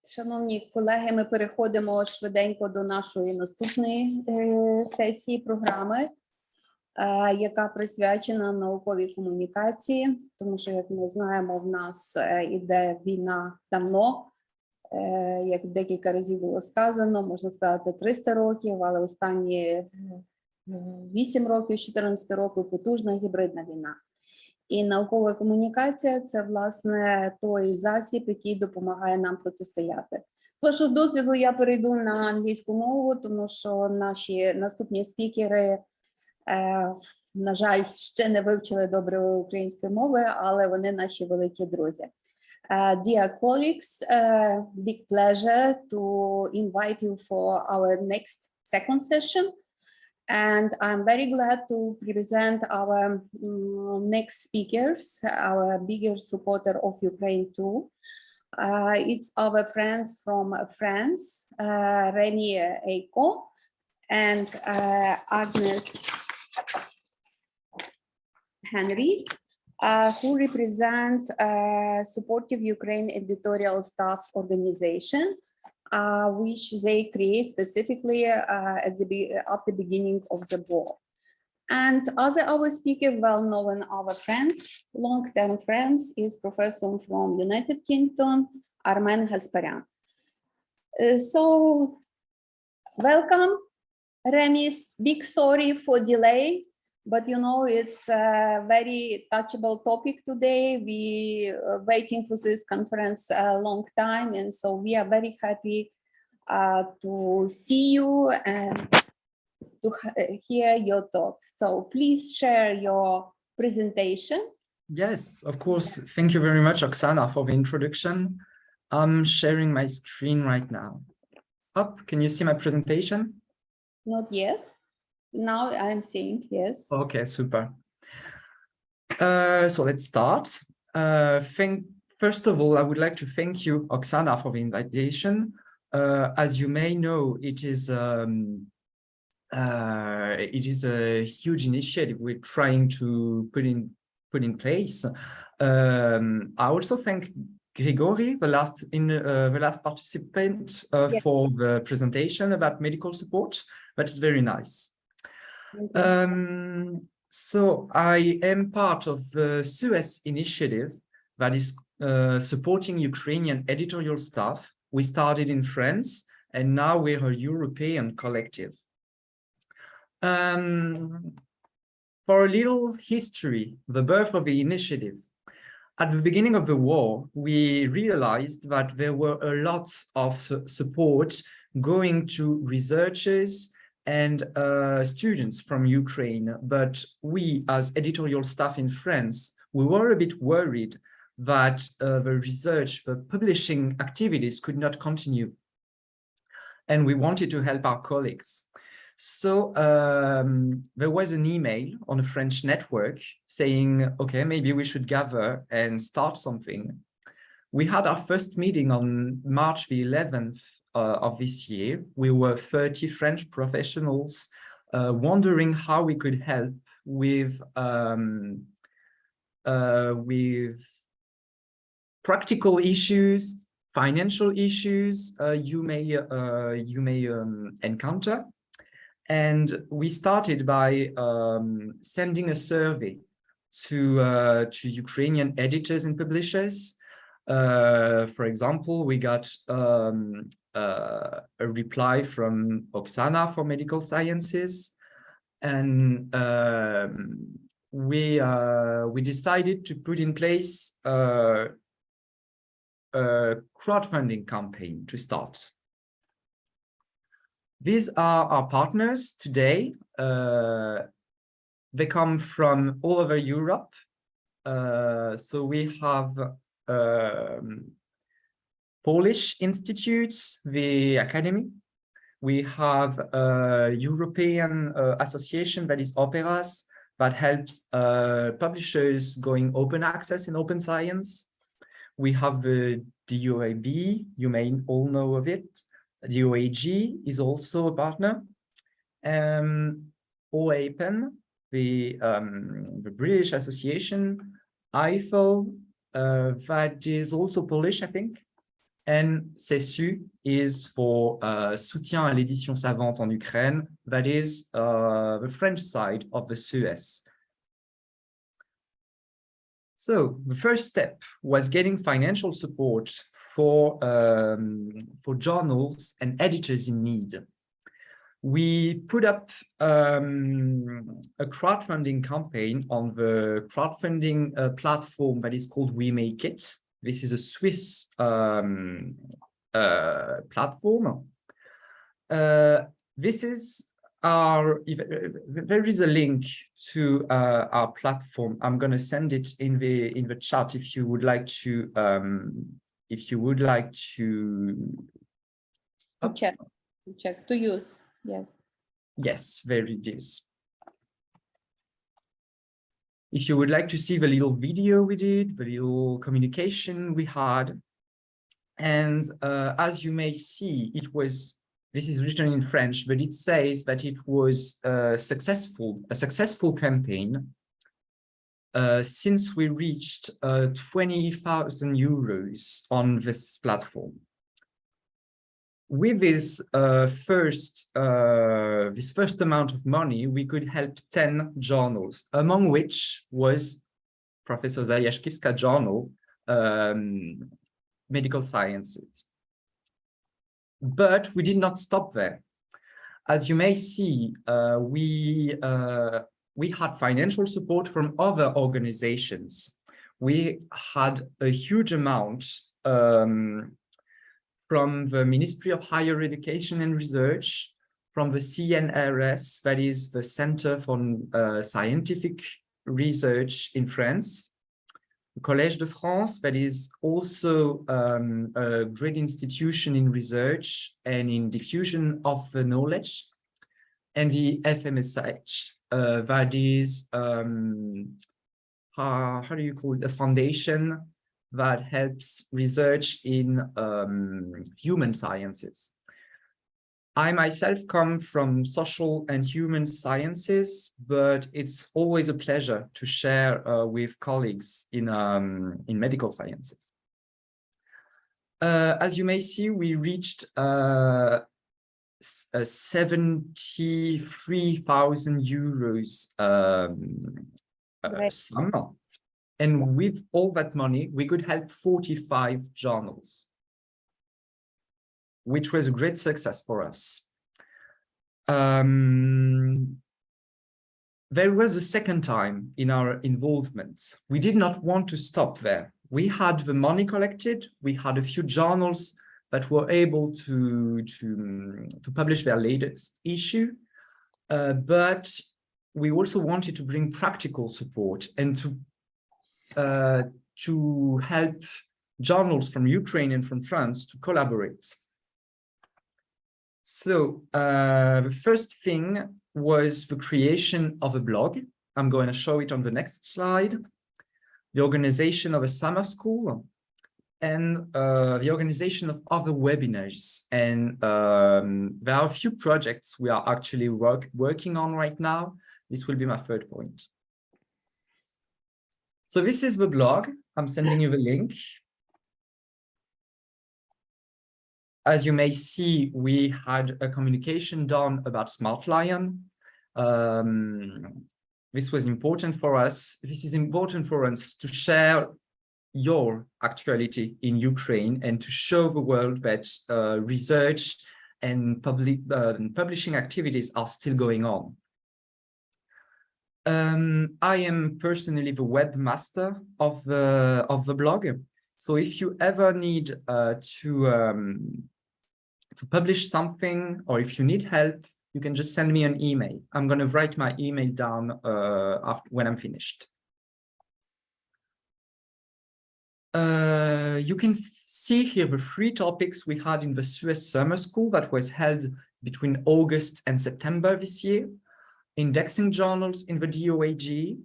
Шановні колеги, ми переходимо швиденько до нашої наступної сесії програми, яка присвячена науковій комунікації, тому що, як ми знаємо, в нас іде війна давно, як декілька разів було сказано, можна сказати 300 років, але останні 8 років, 14 років потужна гібридна війна. І наукова комунікація – це, власне, той засіб, який допомагає нам протистояти. З вашого досвіду я перейду на англійську мову, тому що наші наступні спікери, на жаль, ще не вивчили добре української мови, але вони наші великі друзі. Dear colleagues, big pleasure to invite you for our next second session. And I'm very glad to present our next speakers, our biggest supporter of Ukraine too. It's our friends from France, Rémy Ienco and Agnes Henri, who represent Supportive Ukraine Editorial Staff organization, which they create specifically at the beginning of the war. And other our speaker, well-known our friends, long-term friends, is professor from United Kingdom, Armen Gasparyan. So, welcome, Rémy. Big sorry for delay, but you know it's a very touchable topic today. We are waiting for this conference a long time, and so we are very happy to see you and to hear your talk. So please share your presentation. Yes, of course. Thank you very much, Oksana, for the introduction. I'm sharing my screen right now. Up, can you see my presentation? Not yet. Now I'm seeing, yes. Okay, super. So let's start. First of all, I would like to thank you, Oksana, for the invitation. As you may know, it is a huge initiative we're trying to put in place. I also thank Grigory, the last participant, Yes. for the presentation about medical support. That is very nice. So I am part of the SUES initiative that is supporting Ukrainian editorial staff. We started in France, and now we're a European collective. For a little history, the birth of the initiative. At the beginning of the war, we realized that there were a lot of support going to researchers and students from Ukraine, but we as editorial staff in France, we were a bit worried that the research, the publishing activities could not continue. And we wanted to help our colleagues. So there was an email on a French network saying, okay, maybe we should gather and start something. We had our first meeting on March the 11th of this year. We were 30 French professionals wondering how we could help with practical issues, financial issues you may encounter. And we started by sending a survey to Ukrainian editors and publishers. For example, we got a reply from Oksana for Medical Sciences, and we decided to put in place a crowdfunding campaign to start. These are our partners today. They come from all over Europe. So we have Polish institutes, the academy. We have a European association that is Operas, that helps publishers going open access in open science. We have the DOAB, you may all know of it. The OAG is also a partner. OAPEN, the British Association, IFL, that is also Polish, I think. And CESU is for Soutien à l'édition savante en Ukraine. That is the French side of the SUS. So the first step was getting financial support for journals and editors in need. We put up a crowdfunding campaign on the crowdfunding platform that is called We Make It. This is a Swiss platform. There is a link to our platform. I'm going to send it in the chat if you would like to check to use. Yes. Yes, there it is. If you would like to see the little video we did, the little communication we had, and as you may see, this is written in French, but it says that it was a successful campaign since we reached 20,000 euros on this platform. With this first amount of money, we could help 10 journals, among which was Professor Zayachkivska journal, Medical Sciences. But we did not stop there. As you may see, we had financial support from other organizations. We had a huge amount from the Ministry of Higher Education and Research, from the CNRS, that is the Center for Scientific Research in France, the Collège de France, that is also a great institution in research and in diffusion of the knowledge, and the FMSH, that is, how do you call it, a foundation that helps research in human sciences. I myself come from social and human sciences, but it's always a pleasure to share with colleagues in medical sciences. As you may see, we reached 73,000 euros sum. And with all that money, we could help 45 journals, which was a great success for us. There was a second time in our involvement. We did not want to stop there. We had the money collected. We had a few journals that were able to publish their latest issue, but we also wanted to bring practical support and to help journals from Ukraine and from France to collaborate. So the first thing was the creation of a blog. I'm going to show it on the next slide. The organization of a summer school and the organization of other webinars. And there are a few projects we are actually working on right now. This will be my third point. So this is the blog. I'm sending you the link. As you may see, we had a communication done about Smart Lion. This was important for us. This is important for us to share your actuality in Ukraine and to show the world that research and publishing activities are still going on. I am personally the webmaster of the blog. So if you ever need to publish something, or if you need help, you can just send me an email. I'm going to write my email down when I'm finished. You can see here the 3 topics we had in the Suez Summer School that was held between August and September this year. Indexing journals in the DOAG,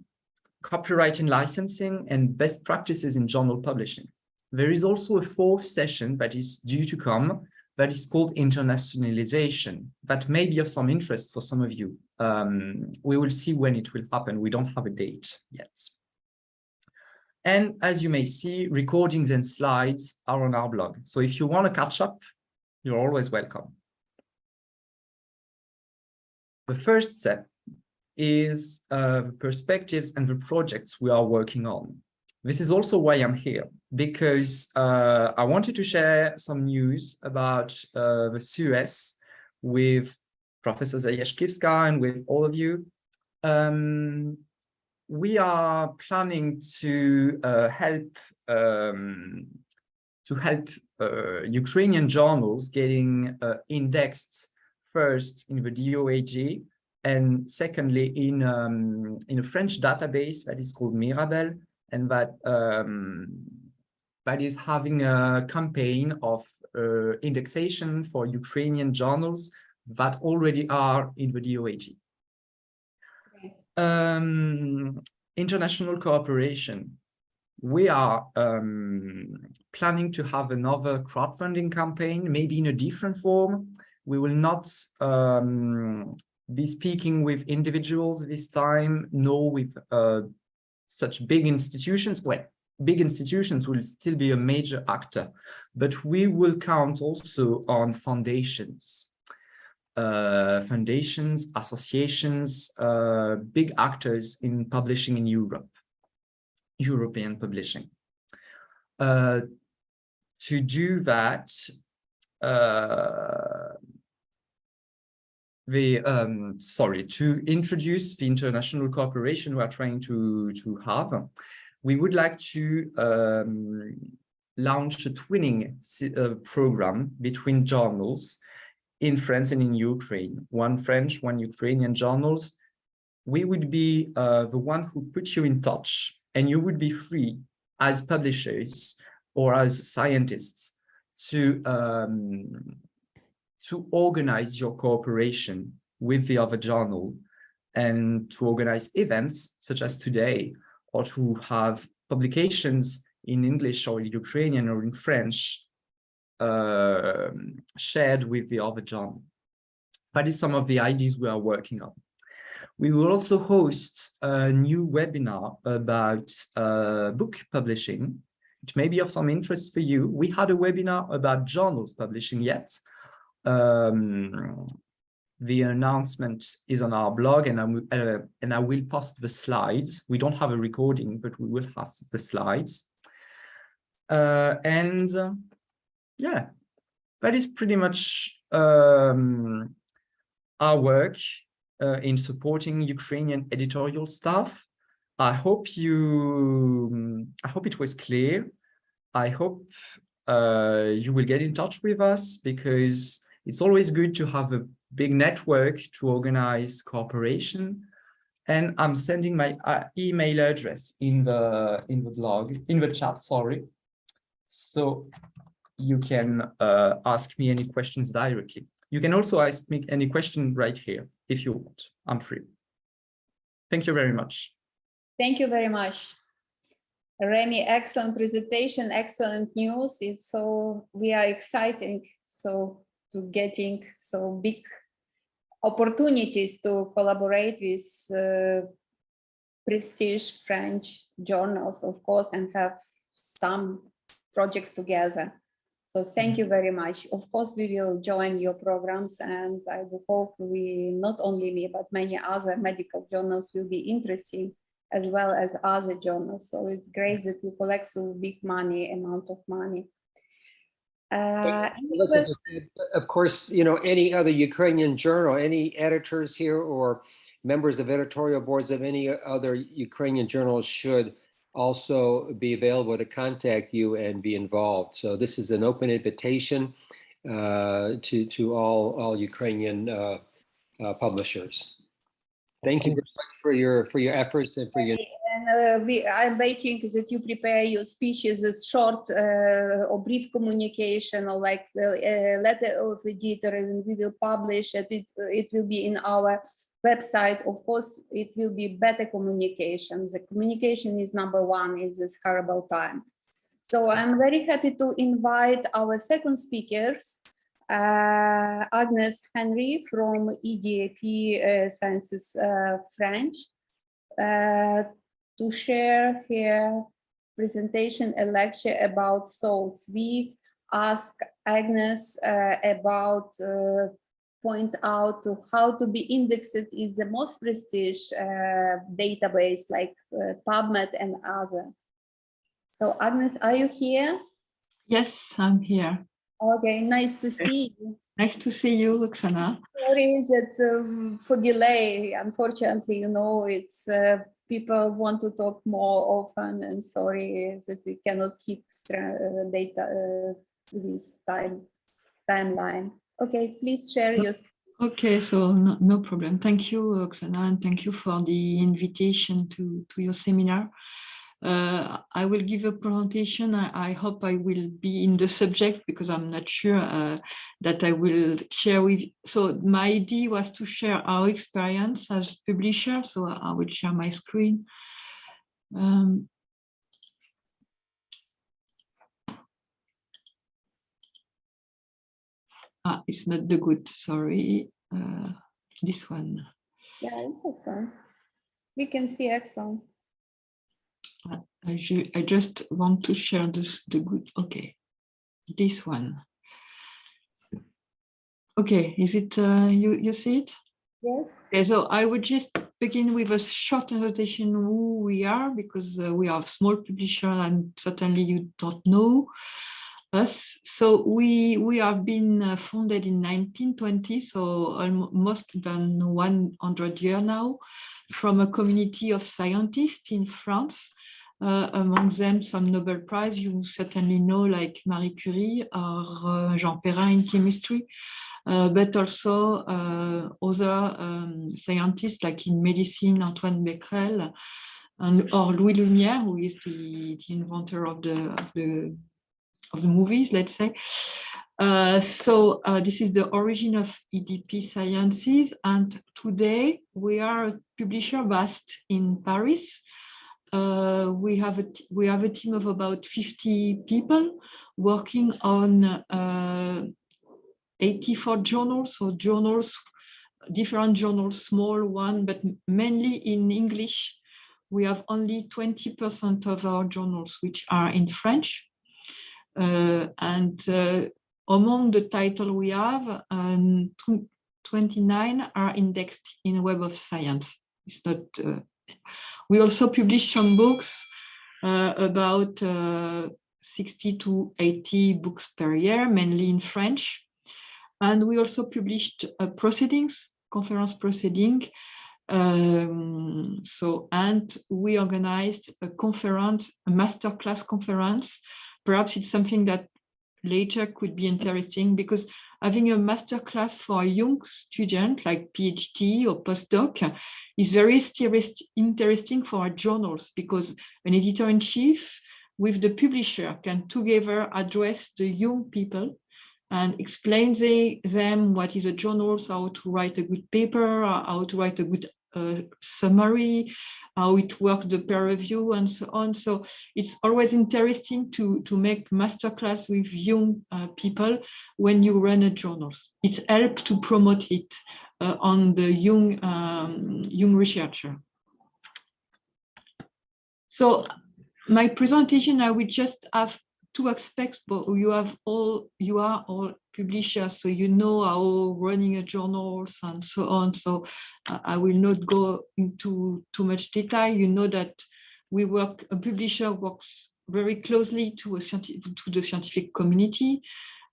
copyright and licensing, and best practices in journal publishing. There is also a 4th session that is due to come that is called internationalization. That may be of some interest for some of you. We will see when it will happen. We don't have a date yet. And as you may see, recordings and slides are on our blog. So if you want to catch up, you're always welcome. The first step is the perspectives and the projects we are working on. This is also why I'm here, because I wanted to share some news about the CES with Professor Zayachkivska and with all of you. We are planning to help Ukrainian journals getting indexed first in the DOAG and secondly in a French database that is called Mirabel, and that that is having a campaign of indexation for Ukrainian journals that already are in the DOAG. International cooperation. We are planning to have another crowdfunding campaign, maybe in a different form. We will not be speaking with individuals this time, nor with such big institutions. Well, big institutions will still be a major actor, but we will count also on foundations. Foundations, associations, big actors in publishing in Europe, European publishing. To do that, to introduce the international cooperation we are trying to have, we would like to launch a twinning program between journals in France and in Ukraine, one French, one Ukrainian journals. We would be the one who puts you in touch, and you would be free as publishers or as scientists to organize your cooperation with the other journal and to organize events such as today, or to have publications in English or Ukrainian or in French shared with the other journal. That is some of the ideas we are working on. We will also host a new webinar about book publishing. It may be of some interest for you. We had a webinar about journals publishing yet. The announcement is on our blog, and I will post the slides. We don't have a recording, but we will have the slides. Yeah, that is pretty much our work in supporting Ukrainian editorial staff. I hope it was clear. I hope you will get in touch with us, because it's always good to have a big network to organize cooperation. And I'm sending my email address in the blog, in the chat, sorry. So you can ask me any questions directly. You can also ask me any question right here if you want. I'm free. Thank you very much. Thank you very much, Rémy. Excellent presentation, excellent news. We are excited to getting so big opportunities to collaborate with prestige French journals, of course, and have some projects together. So thank you very much. Of course, we will join your programs, and I hope not only me, but many other medical journals will be interested, as well as other journals. So it's great that you collect so big amount of money. Of course, any other Ukrainian journal, any editors here or members of editorial boards of any other Ukrainian journals should also be available to contact you and be involved. So this is an open invitation to all Ukrainian publishers. Thank you very much for your efforts and for your. And I'm waiting that you prepare your speeches as short or brief communication, or like the letter of editor, and we will publish it. It will be in our website. Of course, it will be better communication. The communication is number one in this horrible time. So I'm very happy to invite our second speakers, Agnes Henri from EDP Sciences French, to share her presentation, a lecture about salts. We ask Agnes about point out to how to be indexed is the most prestige database like PubMed and other. So Agnes, are you here? Yes, I'm here. Okay, nice to see you. Nice to see you, Oksana. Sorry that for delay. Unfortunately, you know, it's people want to talk more often, and sorry that we cannot keep data this timeline. Okay, please share your screen. Okay, so no problem. Thank you, Oksana, and thank you for the invitation to your seminar. I will give a presentation. I hope I will be in the subject because I'm not sure that I will share with you. So my idea was to share our experience as publisher. So I will share my screen. It's not the good, sorry. This one. Yeah, it's excellent. We can see excellent. I just want to share the good. Okay, this one. Okay, is it you see it? Yes. Okay, so I would just begin with a short introduction who we are, because we are a small publisher and certainly you don't know us. So we have been founded in 1920, so almost than 100 years now, from a community of scientists in France. Among them, some Nobel Prize you certainly know, like Marie Curie or Jean Perrin in chemistry, but also other scientists like in medicine, Antoine Becquerel, or Louis Lumière, who is the inventor of the movies, let's say. So this is the origin of EDP Sciences, and today we are a publisher based in Paris. We have a team of about 50 people working on 84 journals, so journals, different journals, small one, but mainly in English. We have only 20% of our journals which are in French. Among the title we have, 29 are indexed in Web of Science. It's not. We also publish some books, about 60 to 80 books per year, mainly in French. And we also published proceedings, conference proceeding. And we organized a conference, a masterclass conference. Perhaps it's something that later could be interesting, because having a masterclass for a young student like PhD or postdoc is very interesting for our journals, because an editor-in-chief with the publisher can together address the young people and explain them what is a journal, how to write a good paper, how to write a good summary, how it works, the peer review, and so on. So it's always interesting to make masterclass with young people when you run a journal. It's helped to promote it on the young researcher. So my presentation, I will just have two aspects, but you are all publishers, so you know how running a journal and so on. So I will not go into too much detail. You know that a publisher works very closely to the scientific community.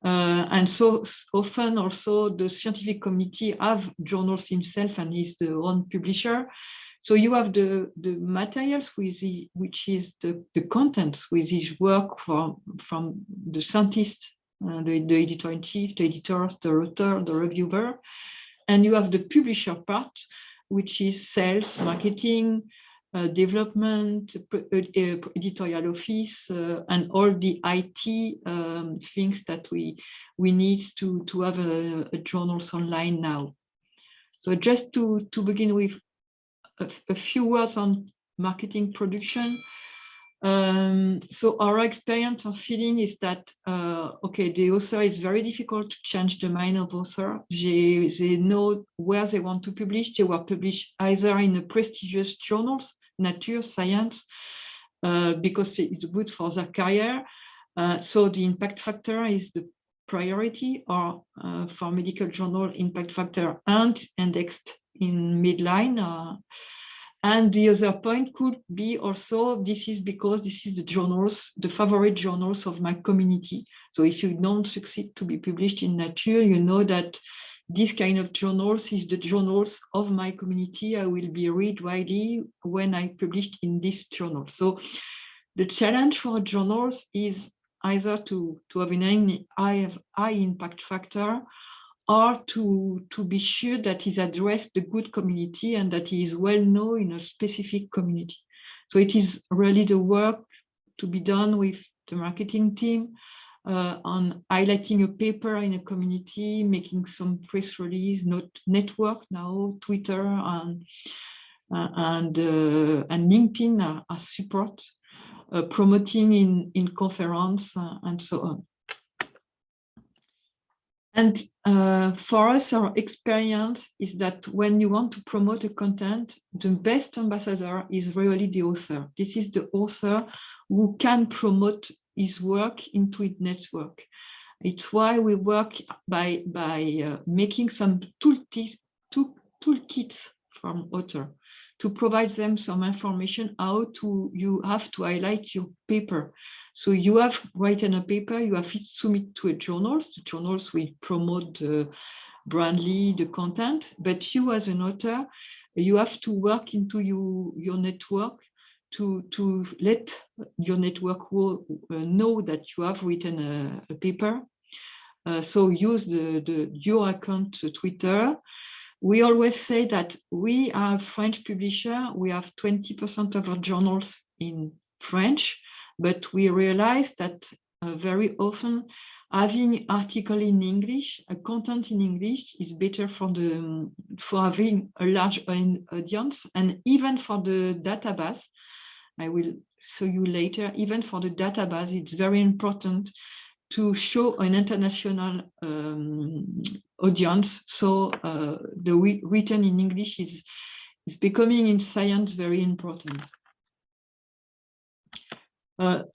And so often also the scientific community have journals himself and is the own publisher. So you have the materials which is the contents with his work from the scientist, the editor-in-chief, the editor, the author, the reviewer. And you have the publisher part, which is sales, marketing, development, editorial office, and all the IT things that we need to have a journals online now. So just to begin with a few words on marketing production. So our experience and feeling is that, okay, the author is very difficult to change the mind of author. They know where they want to publish. They were published either in a prestigious journals, Nature, Science, because it's good for their career. So the impact factor is the priority, or for medical journal, impact factor and indexed in midline. And the other point could be also, this is because this is the journals, the favorite journals of my community. So if you don't succeed to be published in Nature, you know that this kind of journals is the journals of my community. I will be read widely when I published in this journal. So the challenge for journals is either to have an high impact factor, or to be sure that he's addressed the good community and that he is well known in a specific community. So it is really the work to be done with the marketing team on highlighting a paper in a community, making some press release, network now, Twitter and LinkedIn as support, promoting in conference and so on. And for us, our experience is that when you want to promote a content, the best ambassador is really the author. This is the author who can promote his work into its network. It's why we work by making some toolkits from author to provide them some information how you have to highlight your paper. So you have written a paper, you have to submit to a journals. The journals will promote broadly the content, but you as an author, you have to work into your network to let your network know that you have written a paper. So use your account Twitter. We always say that we are a French publisher. We have 20% of our journals in French, but we realize that very often having article in English, a content in English is better for having a large audience, and even for the database. I will show you later, even for the database, it's very important to show an international audience. So the written in English is becoming in science very important.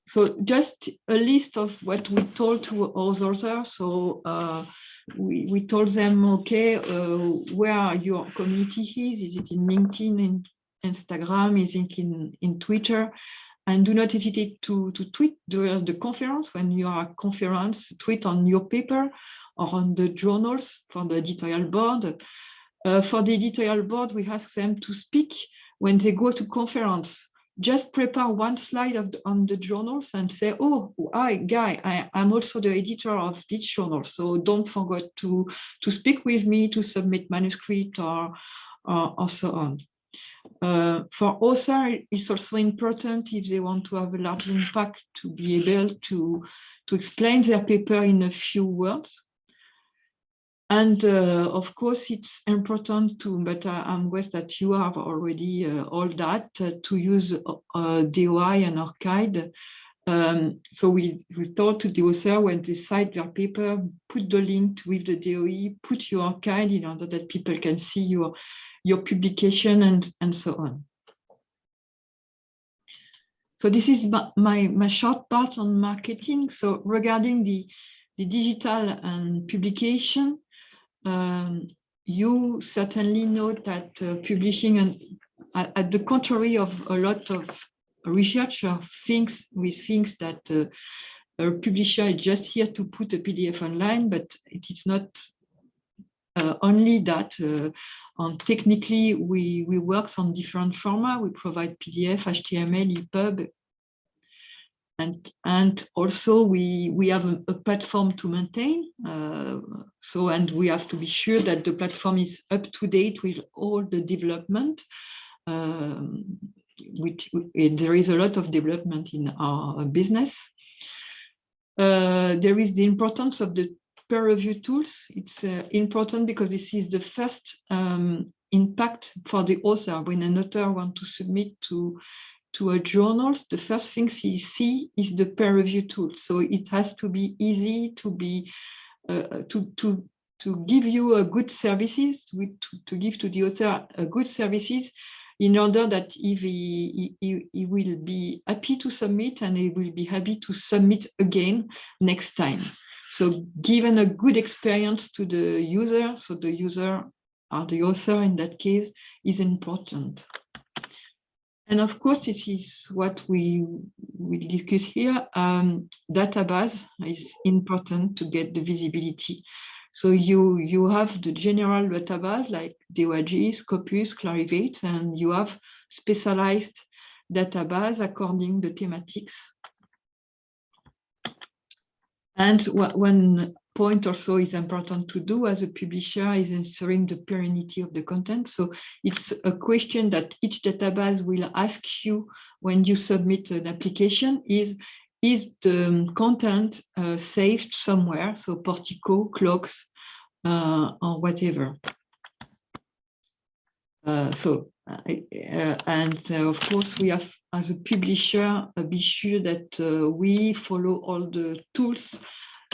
So just a list of what we told to our authors. So we told them, okay, where your community is it in LinkedIn, in Instagram, is it in Twitter? And do not hesitate to tweet during the conference. When you are at conference, tweet on your paper or on the journals for the editorial board. For the editorial board, we ask them to speak when they go to conference. Just prepare one slide on the journals and say, oh, I'm also the editor of this journal. So don't forget to speak with me, to submit manuscript or so on. For author, it's also important if they want to have a large impact to be able to explain their paper in a few words. And of course, it's important but I'm glad that you have already all that to use DOI and archive. So we told to the author when they cite their paper, put the link with the DOI, put your archive in order that people can see your publication and so on. So this is my short part on marketing. So regarding the digital and publication, you certainly know that publishing, and at the contrary of a lot of researcher thinks that a publisher is just here to put a PDF online, but it is not only that. Technically, we work on different formats. We provide PDF, HTML, EPUB, and also we have a platform to maintain. And we have to be sure that the platform is up to date with all the development. There is a lot of development in our business. There is the importance of the peer review tools. It's important because this is the first impact for the author. When an author wants to submit to a journal, the first thing he sees is the peer review tool. So it has to be easy to be to give you a good services, to give to the author a good services in order that if he will be happy to submit and he will be happy to submit again next time. So given a good experience to the user, so the user or the author in that case is important. And of course, it is what we discuss here. Database is important to get the visibility. So you have the general database like DHLNMU, Scopus, Clarivate, and you have specialized database according to thematics. And one point also is important to do as a publisher is ensuring the perennity of the content. So it's a question that each database will ask you when you submit an application is the content saved somewhere, so Portico, Clocks, or whatever. Of course, we have, as a publisher, be sure that we follow all the tools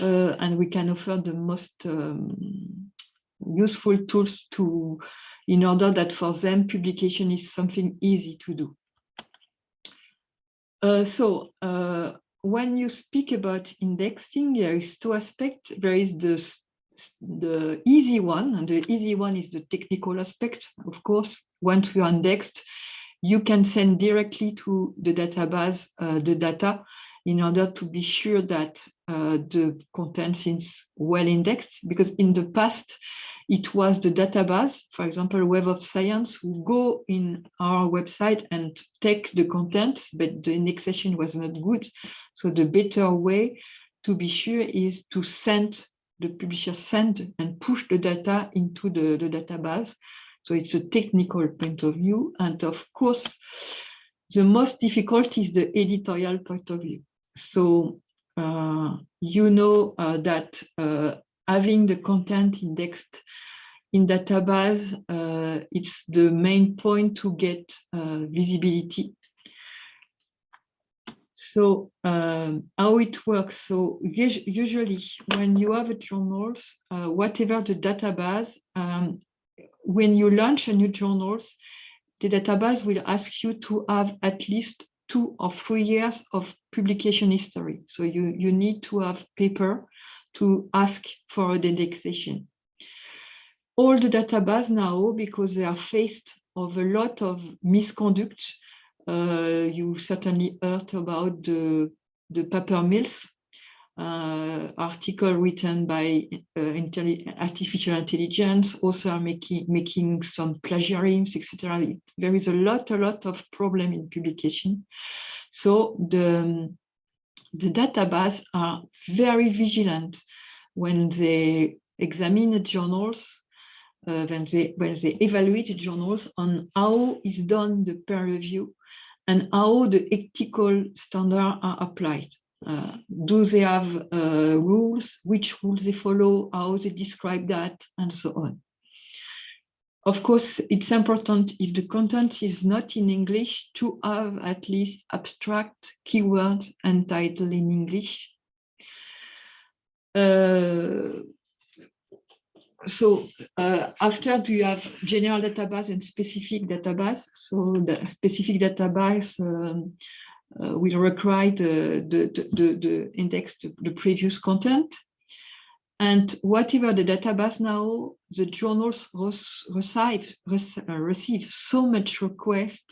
and we can offer the most useful tools in order that for them, publication is something easy to do. When you speak about indexing, there is two aspects. There is the easy one, and the easy one is the technical aspect. Of course, once you are indexed, you can send directly to the database the data in order to be sure that the content is well indexed, because in the past, it was the database, for example, Web of Science, who go in our website and take the content, but the indexation was not good. So the better way to be sure is to send, the publisher send and push the data into the database. So it's a technical point of view. And of course, the most difficult is the editorial point of view. So you know that having the content indexed in database, it's the main point to get visibility. So how it works? So usually when you have a journal, whatever the database, when you launch a new journal, the database will ask you to have at least 2 or 3 years of publication history. So you need to have paper to ask for the indexation. All the database now, because they are faced of a lot of misconduct, you certainly heard about the paper mills article written by artificial intelligence, author making some plagiarisms, etc. There is a lot of problem in publication. So the database are very vigilant when they examine the journals, when they evaluate the journals on how is done the peer review and how the ethical standards are applied. Do they have rules? Which rules they follow? How they describe that, and so on. Of course, it's important if the content is not in English to have at least abstract keywords and title in English. After you have general database and specific database. So the specific database will require the index, the previous content. And whatever the database now, the journals receive so much request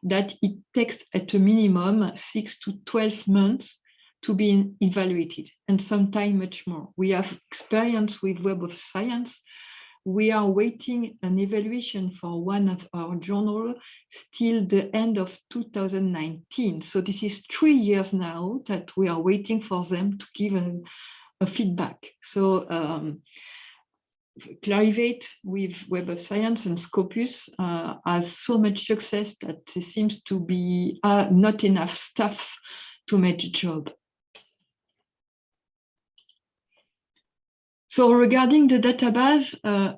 that it takes at a minimum 6 to 12 months to be evaluated, and sometimes much more. We have experience with Web of Science. We are waiting an evaluation for one of our journals till the end of 2019. So this is 3 years now that we are waiting for them to give a feedback. So Clarivate with Web of Science and Scopus has so much success that there seems to be not enough staff to make the job. So regarding the database,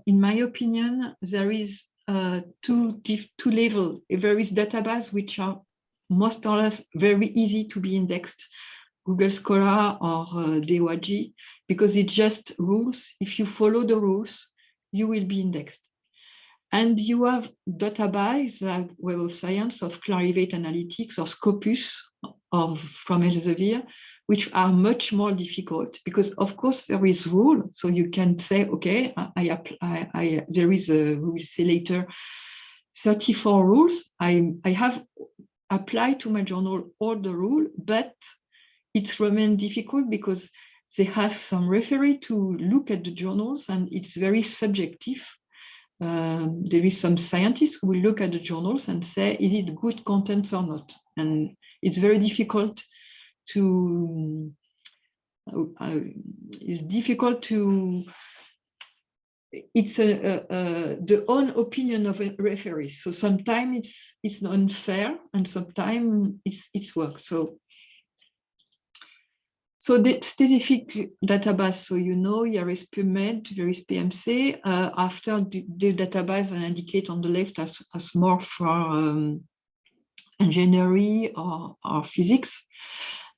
in my opinion, there is two levels. There is database which are most or less very easy to be indexed, Google Scholar or DHLNMU, because it's just rules. If you follow the rules, you will be indexed. And you have database like Web of Science, of Clarivate Analytics, or Scopus from Elsevier, which are much more difficult because, of course, there is rule. So you can say, okay, there is we will see later 34 rules. I have applied to my journal all the rule, but it's remained difficult because they have some referee to look at the journals and it's very subjective. There is some scientists who will look at the journals and say, is it good content or not? And it's very difficult to, it's the own opinion of a referee. So sometimes it's unfair and sometimes it's work. So the specific database, so you know, here is PubMed, there is PMC. After the database, I indicate on the left as more for engineering or physics.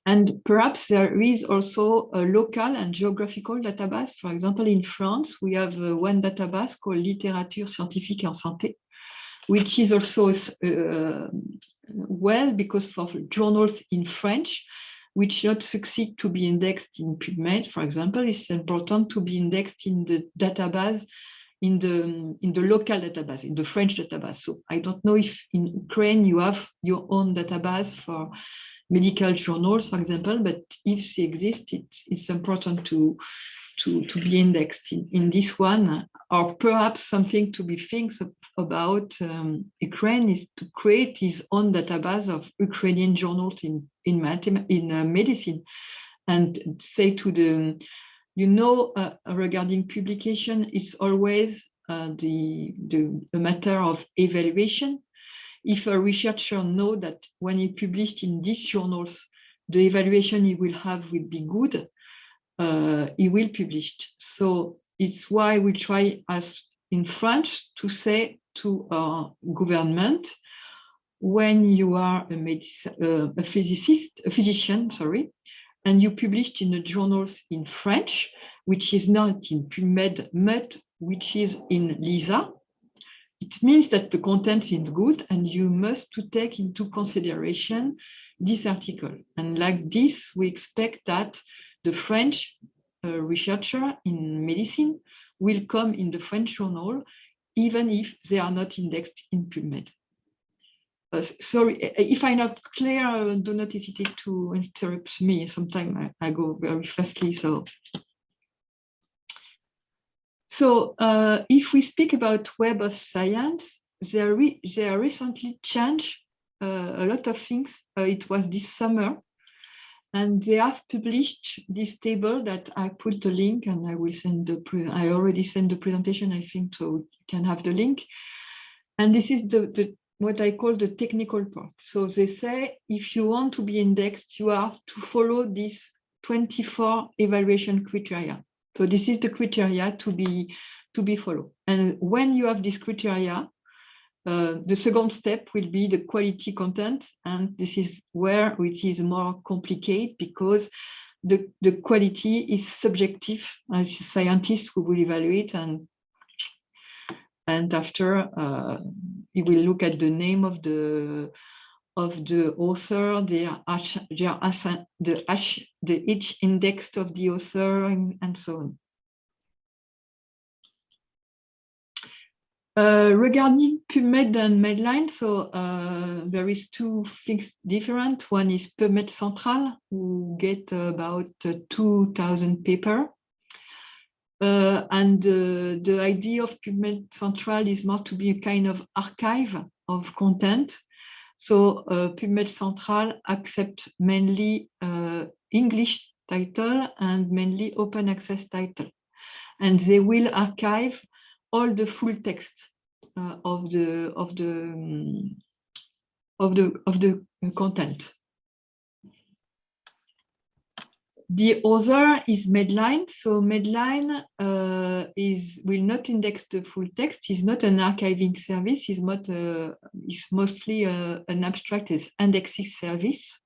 And perhaps there is also a local and geographical database. For example, in France, we have one database called Littérature scientifique en santé, which is also well, because for journals in French, which not succeed to be indexed in PubMed, for example, it's important to be indexed in the database, in the local database, in the French database. So I don't know if in Ukraine you have your own database for medical journals, for example, but if they exist, it's important to be indexed in this one, or perhaps something to be think about Ukraine is to create his own database of Ukrainian journals in medicine, and say to the, regarding publication, it's always a matter of evaluation. If a researcher knows that when he published in these journals, the evaluation he will have will be good, he will publish. So it's why we try, as in France, to say to our government, when you are a physician, and you published in the journals in French, which is not in PubMed, but which is in LISA, it means that the content is good and you must to take into consideration this article. And like this, we expect that the French researcher in medicine will come in the French journal, even if they are not indexed in PubMed. Sorry, if I'm not clear, do not hesitate to interrupt me. Sometimes I go very fastly. So if we speak about Web of Science, they recently changed a lot of things. It was this summer, and they have published this table that I put the link, and I will send I already sent the presentation, I think, so you can have the link. And this is what I call the technical part. So they say, if you want to be indexed, you have to follow these 24 evaluation criteria. So this is the criteria to be followed. And when you have this criteria, the second step will be the quality content. And this is where it is more complicated because the quality is subjective. It's a scientist who will evaluate, and after he will look at the name of the author, the H index of the author, and so on. Regarding PubMed and Medline, so there is two things different. One is PubMed Central, who get about 2,000 papers. And the idea of PubMed Central is more to be a kind of archive of content. So PubMed Central accepts mainly English title and mainly open access title. And they will archive all the full text of the content. The other is Medline. So Medline will not index the full text. It's not an archiving service. It's mostly an abstract indexing service.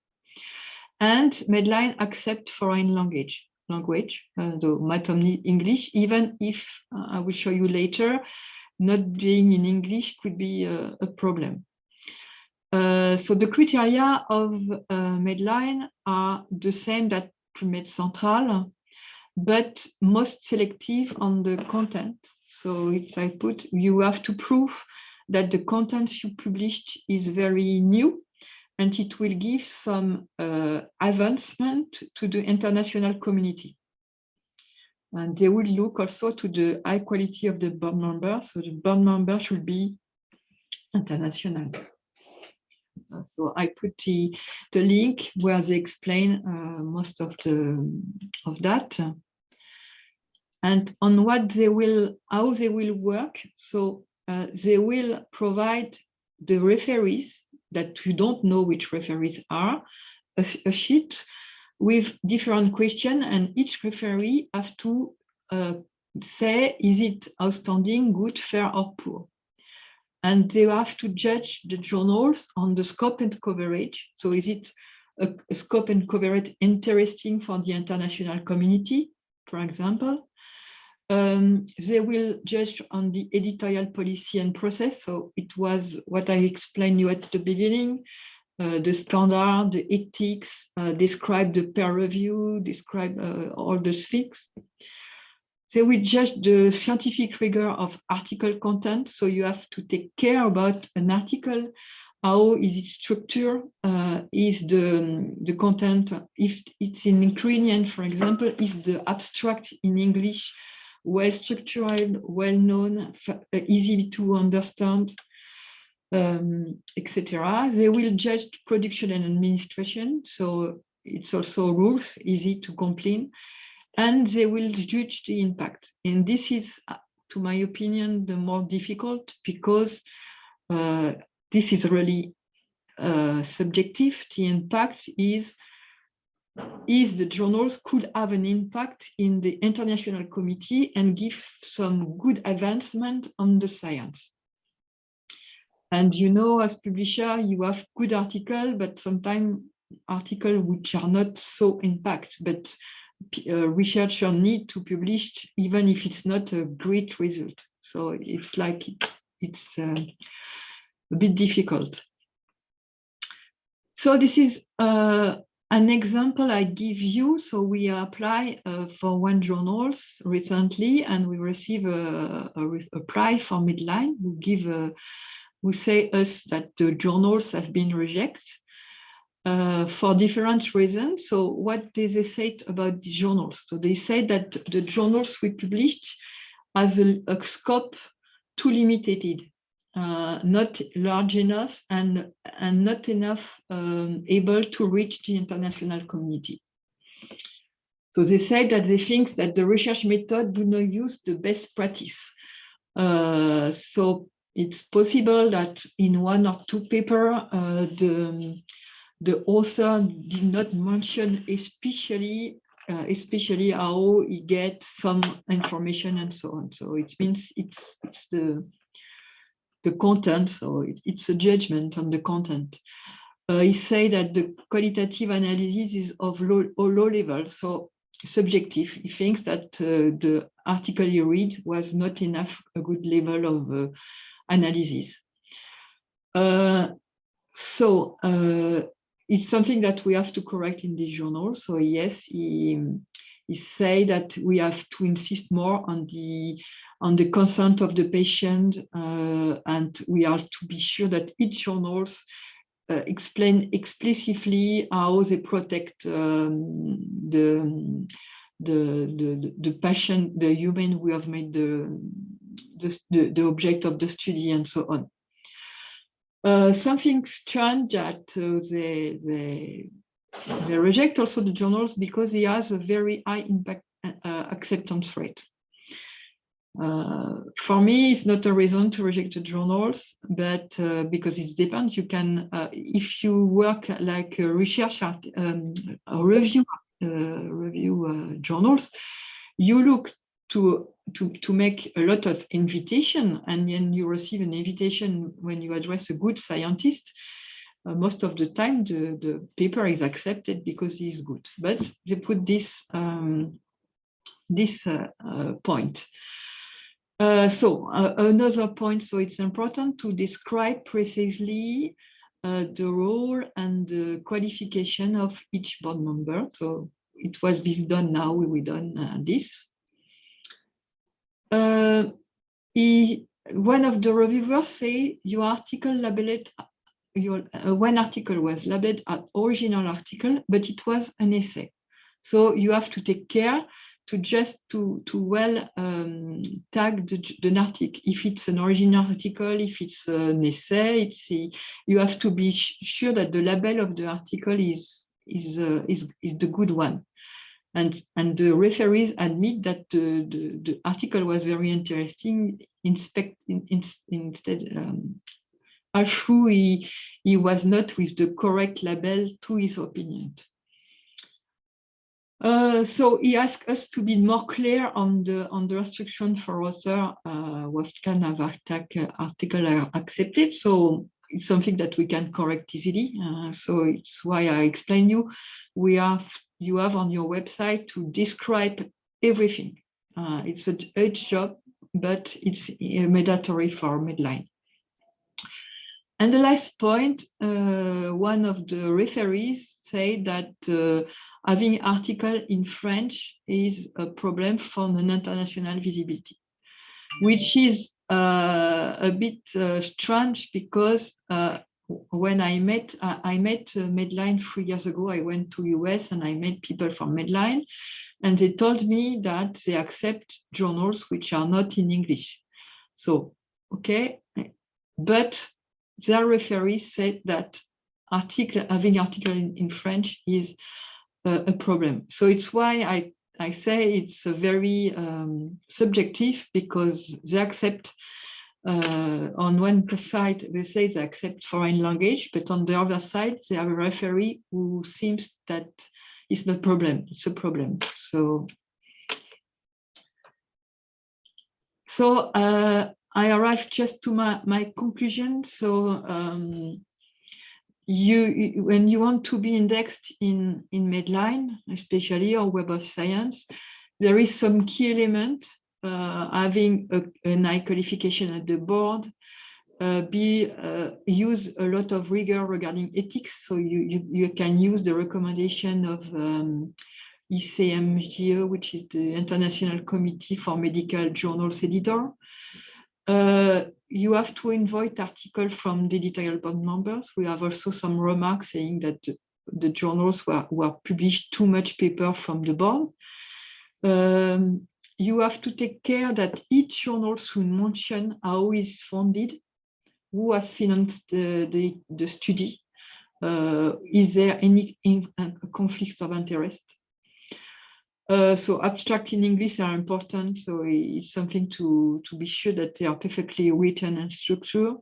And Medline accepts foreign language, though not only English, even if I will show you later, not being in English could be a problem. So the criteria of Medline are the same that PubMed Central, but most selective on the content. So I put, you have to prove that the content you published is very new, and it will give some advancement to the international community. And they will look also to the high quality of the board member. So the board member should be international. So I put the link where they explain most of that. And on what they will, how they will work. So they will provide the referees that you don't know which referees are, a sheet with different questions, and each referee have to say, is it outstanding, good, fair, or poor? And they have to judge the journals on the scope and coverage. So is it a scope and coverage interesting for the international community, for example? They will judge on the editorial policy and process. So it was what I explained you at the beginning, the standard, the ethics, describe the peer review, describe all the speaks. They will judge the scientific rigor of article content. So you have to take care about an article. How is it structured? Is the content, if it's in Ukrainian, for example, is the abstract in English well structured, well known, easy to understand, etc. They will judge production and administration. So it's also rules, easy to complete. And they will judge the impact. And this is, to my opinion, the more difficult, because this is really subjective. The impact is the journals could have an impact in the international committee and give some good advancement on the science. And you know, as publisher, you have good articles, but sometimes articles which are not so impact, but researchers need to publish even if it's not a great result. So it's like it's a bit difficult. So this is an example I give you. So we apply for one journal recently, and we receive a prize from Medline who say us that the journals have been rejected. For different reasons. So what did they say about the journals? So they said that the journals we published has a scope too limited, not large enough and not enough able to reach the international community. So they said that they think that the research method do not use the best practice. So it's possible that in one or two papers, the author did not mention especially how he gets some information and so on. So it means it's the content, so it's a judgment on the content. He say that the qualitative analysis is of low level, so subjective. He thinks that the article he read was not enough a good level of analysis. It's something that we have to correct in this journal. So yes, he say that we have to insist more on the consent of the patient, and we have to be sure that each journals explain explicitly how they protect the patient, the human we have made the object of the study, and so on. Something strange that they reject also the journals because he has a very high impact acceptance rate. For me, it's not a reason to reject the journals, but because it depends. You can, if you work like a research review journals, you look to make a lot of invitation, and then you receive an invitation when you address a good scientist. Most of the time, the paper is accepted because he is good. But they put this point. Another point, so it's important to describe precisely the role and the qualification of each board member. So it was this done now, we done this. One of the reviewers say your article labeled, one article was labeled as original article, but it was an essay. So you have to take care to well tag the article. If it's an original article, if it's an essay, you have to be sure that the label of the article is the good one. And the referees admit that the article was very interesting. Instead, although he was not with the correct label to his opinion. So he asked us to be more clear on the restriction for author, what kind of article are accepted. So it's something that we can correct easily. So it's why I explain you. You have on your website to describe everything. It's a huge job, but it's mandatory for Medline. And the last point, one of the referees said that having article in French is a problem for an international visibility, which is a bit strange because when I met Medline 3 years ago, I went to US and I met people from Medline, and they told me that they accept journals which are not in English. So, okay, but their referee said that having article in French is a problem. So it's why I say it's a very subjective, because they accept on one side, they say they accept foreign language, but on the other side, they have a referee who seems that it's not a problem, it's a problem. So I arrived just to my conclusion. So when you want to be indexed in Medline, especially or Web of Science, there is some key element, having an high qualification at the board, use a lot of rigor regarding ethics. So you can use the recommendation of ICMJE, which is the International Committee for Medical Journals Editor. You have to invite articles from the editorial board members. We have also some remarks saying that the journals were published too much paper from the board. You have to take care that each journal should mention how it's funded, who has financed the study, is there any conflicts of interest. So abstract in English are important, so it's something to be sure that they are perfectly written and structured.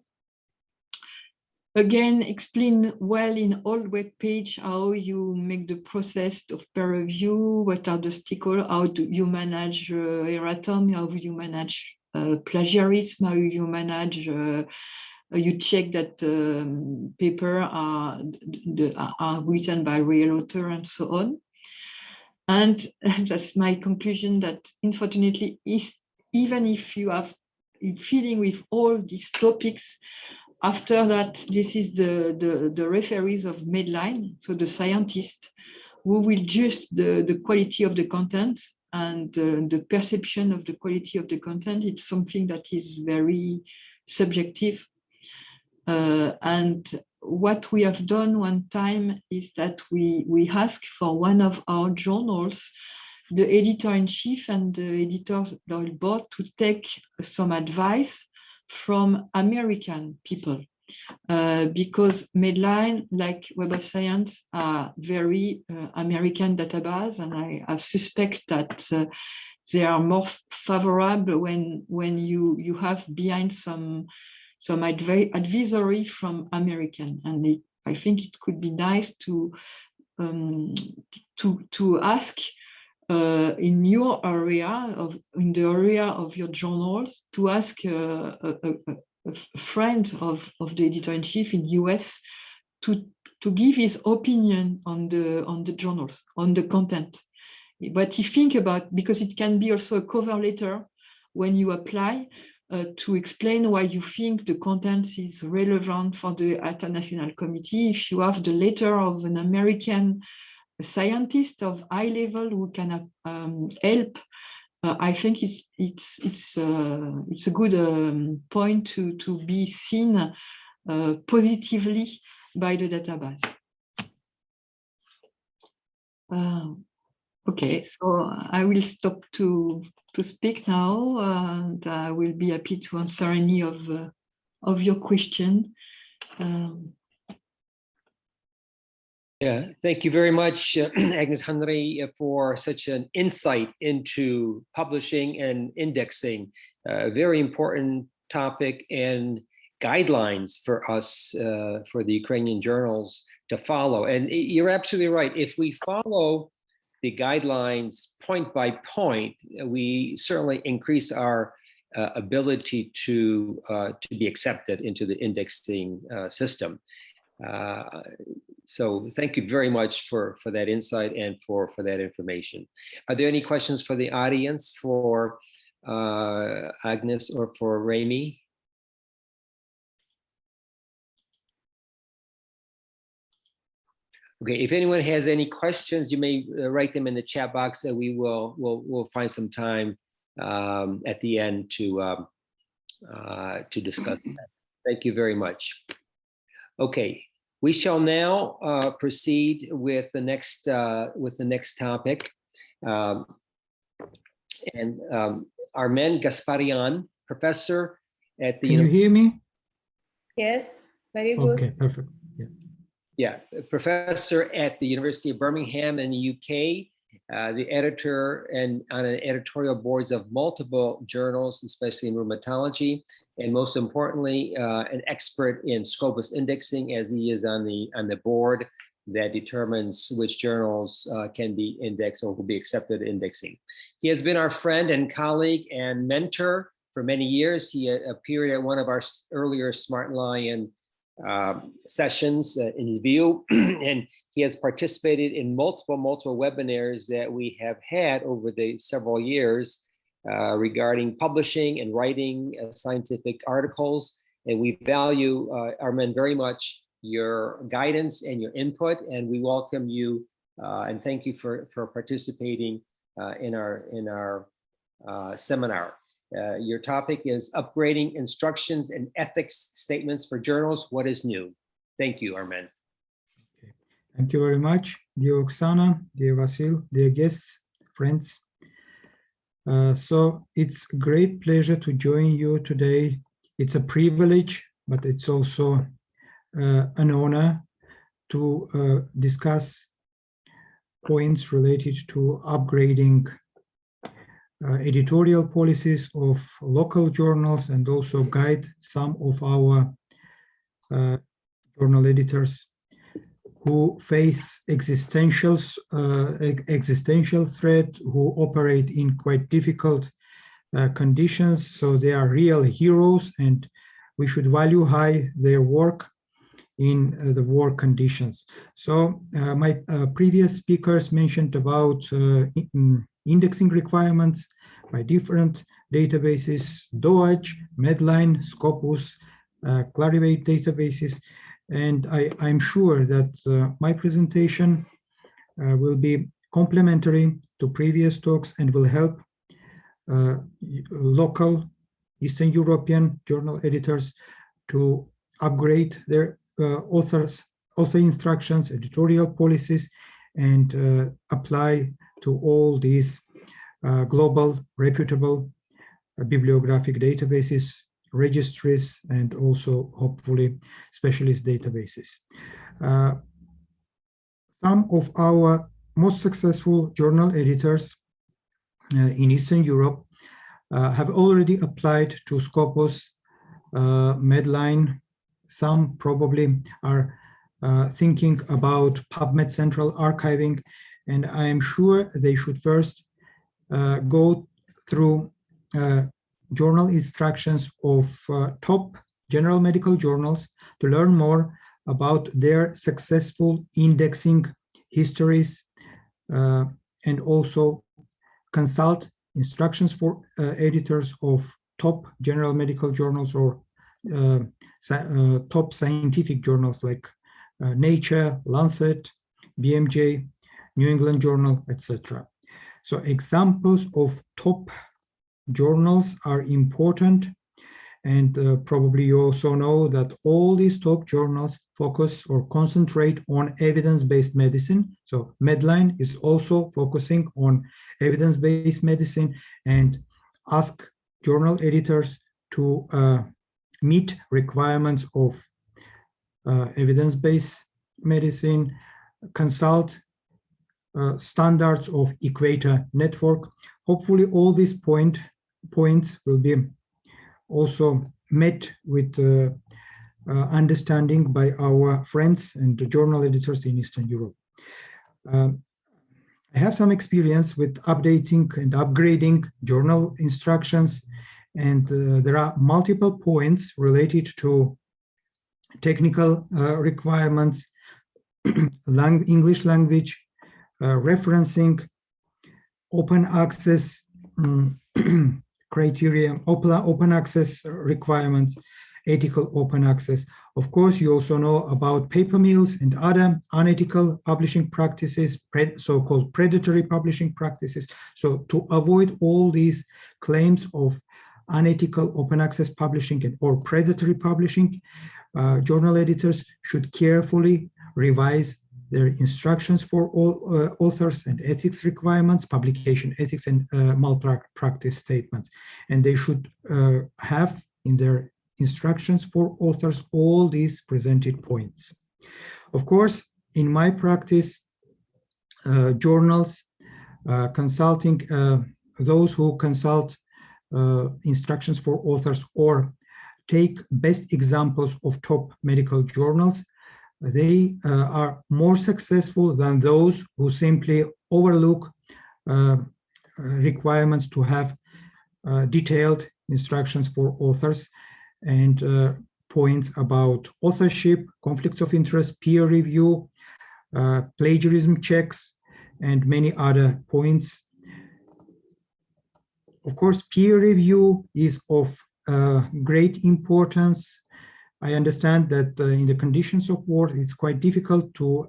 Again, explain well in all web page how you make the process of peer review, what are the stakeholders, how do you manage erratum, how do you manage plagiarism, how you manage, you check that paper are written by real author and so on. And that's my conclusion, that unfortunately, even if you have feeling with all these topics, after that, this is the referees of Medline, so the scientists, who will judge the quality of the content and the perception of the quality of the content. It's something that is very subjective. And what we have done one time is that we asked for one of our journals, the editor-in-chief and the editorial board, to take some advice from American people, because Medline, like Web of Science, are very American database, and I suspect that they are more favorable when you have behind some advisory from American, and I think it could be nice to ask in your area in the area of your journals, to ask a friend of the editor-in-chief in US to give his opinion on the journals, on the content. But you think about, because it can be also a cover letter when you apply to explain why you think the content is relevant for the international committee. If you have the letter of an American scientist of high level who can help, I think it's a good point to be seen positively by the database. Okay, so I will stop to speak now, and I will be happy to answer any of your question. Yeah, thank you very much, Agnes Henri, for such an insight into publishing and indexing. A very important topic and guidelines for us, for the Ukrainian journals to follow. And you're absolutely right. If we follow the guidelines point by point, we certainly increase our ability to be accepted into the indexing system. So thank you very much for that insight and for that information. Are there any questions for the audience for Agnes or for Rémy? Okay, if anyone has any questions, you may write them in the chat box, and we'll find some time at the end to discuss that. Thank you very much. Okay, we shall now proceed with the next topic, and Armen Gasparyan, professor at the. Can you hear me? Yes, very good. Okay, perfect. Yeah, professor at the University of Birmingham in the UK, the editor and on an editorial boards of multiple journals, especially in rheumatology, and most importantly, an expert in Scopus indexing, as he is on the board that determines which journals can be indexed or will be accepted indexing. He has been our friend and colleague and mentor for many years. He appeared at one of our earlier Smart Lion sessions in view, and he has participated in multiple webinars that we have had over the several years regarding publishing and writing scientific articles. And we value, Armen, very much your guidance and your input, and we welcome you and thank you for participating in our seminar. Your topic is upgrading instructions and ethics statements for journals. What is new? Thank you, Armen. Okay. Thank you very much, dear Oksana, dear Vasil, dear guests, friends. So it's a great pleasure to join you today. It's a privilege, but it's also an honor to discuss points related to upgrading editorial policies of local journals, and also guide some of our journal editors who face existential threat, who operate in quite difficult conditions. So they are real heroes, and we should value high their work in the war conditions. So my previous speakers mentioned about indexing requirements by different databases, DOAJ, Medline, Scopus, Clarivate databases, and I'm sure that my presentation will be complementary to previous talks and will help local Eastern European journal editors to upgrade their author instructions, editorial policies, and apply to all these global reputable bibliographic databases, registries, and also hopefully specialist databases. Some of our most successful journal editors in Eastern Europe have already applied to Scopus, Medline. Some probably are thinking about PubMed Central archiving, and I am sure they should first go through journal instructions of top general medical journals to learn more about their successful indexing histories, and also consult instructions for editors of top general medical journals or top scientific journals like Nature, Lancet, BMJ, New England Journal, etc. So examples of top journals are important, and probably you also know that all these top journals focus or concentrate on evidence-based medicine. So Medline is also focusing on evidence-based medicine and ask journal editors to meet requirements of evidence-based medicine, consult standards of Equator Network. Hopefully all these points will be also met with understanding by our friends and the journal editors in Eastern Europe. I have some experience with updating and upgrading journal instructions, and there are multiple points related to technical requirements, English language, referencing, open access criteria, open access requirements, ethical open access. Of course, you also know about paper mills and other unethical publishing practices, so-called predatory publishing practices. So to avoid all these claims of unethical open access publishing or predatory publishing, journal editors should carefully revise their instructions for all authors and ethics requirements, publication ethics and malpractice statements. And they should have in their instructions for authors all these presented points. Of course, in my practice, journals consulting, those who consult instructions for authors or take best examples of top medical journals, they are more successful than those who simply overlook requirements to have detailed instructions for authors and points about authorship, conflicts of interest, peer review, plagiarism checks, and many other points. Of course, peer review is of great importance. I understand that in the conditions of war, it's quite difficult to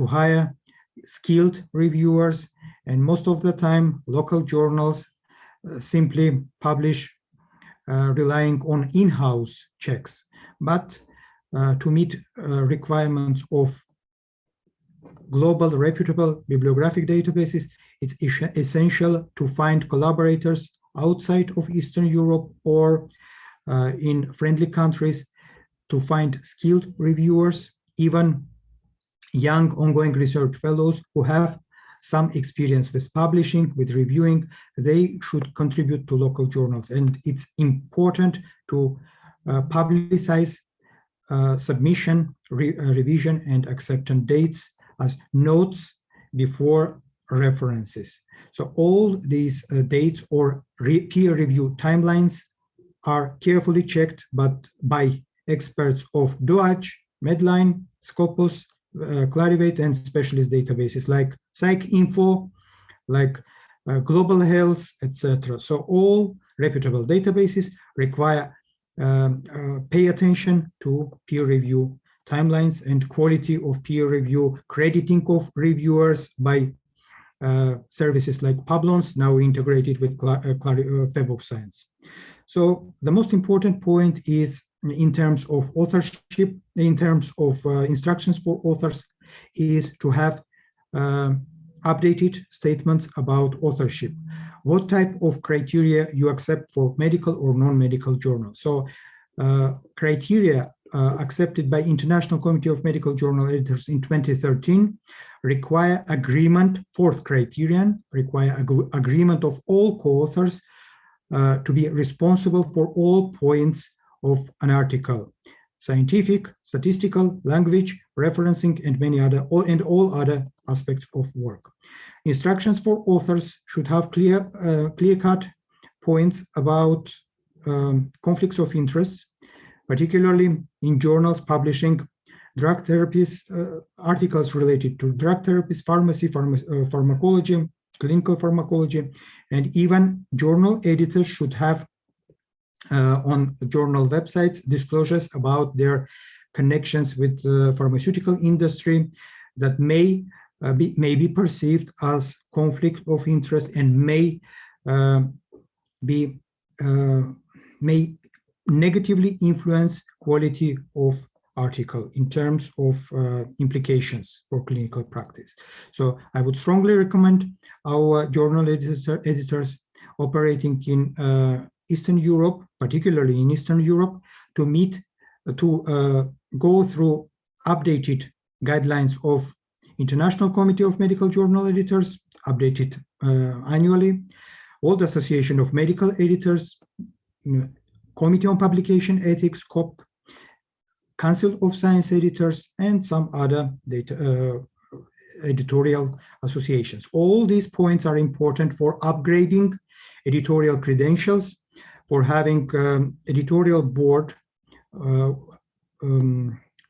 hire skilled reviewers, and most of the time, local journals simply publish relying on in-house checks. But to meet requirements of global reputable bibliographic databases, it's essential to find collaborators outside of Eastern Europe or in friendly countries, to find skilled reviewers, even young ongoing research fellows who have some experience with publishing, with reviewing. They should contribute to local journals. And it's important to publicize submission, revision, and acceptance dates as notes before references. So all these dates or peer review timelines are carefully checked by experts of DOAJ, Medline, Scopus, Clarivate, and specialist databases like PsycInfo, like Global Health, etc. So all reputable databases require pay attention to peer review timelines and quality of peer review, crediting of reviewers by services like Publons, now integrated with Web of Science. So the most important point is in terms of authorship, in terms of instructions for authors, is to have updated statements about authorship. What type of criteria you accept for medical or non-medical journals. So criteria accepted by International Committee of Medical Journal Editors in 2013 require agreement, fourth criterion, require agreement of all co-authors to be responsible for all points of an article: scientific, statistical, language, referencing, and many other, and all other aspects of work. Instructions for authors should have clear-cut points about conflicts of interest, particularly in journals publishing drug therapies, articles related to drug therapies, pharmacy, pharmacology, clinical pharmacology, and even journal editors should have on journal websites disclosures about their connections with the pharmaceutical industry that may be perceived as conflict of interest and may negatively influence quality of article in terms of implications for clinical practice. So I would strongly recommend our journal editors operating in Eastern Europe, particularly in Eastern Europe, to go through updated guidelines of International Committee of Medical Journal Editors, updated annually, World Association of Medical Editors, Committee on Publication Ethics, COP, Council of Science Editors, and some other editorial associations. All these points are important for upgrading editorial credentials, for having editorial board,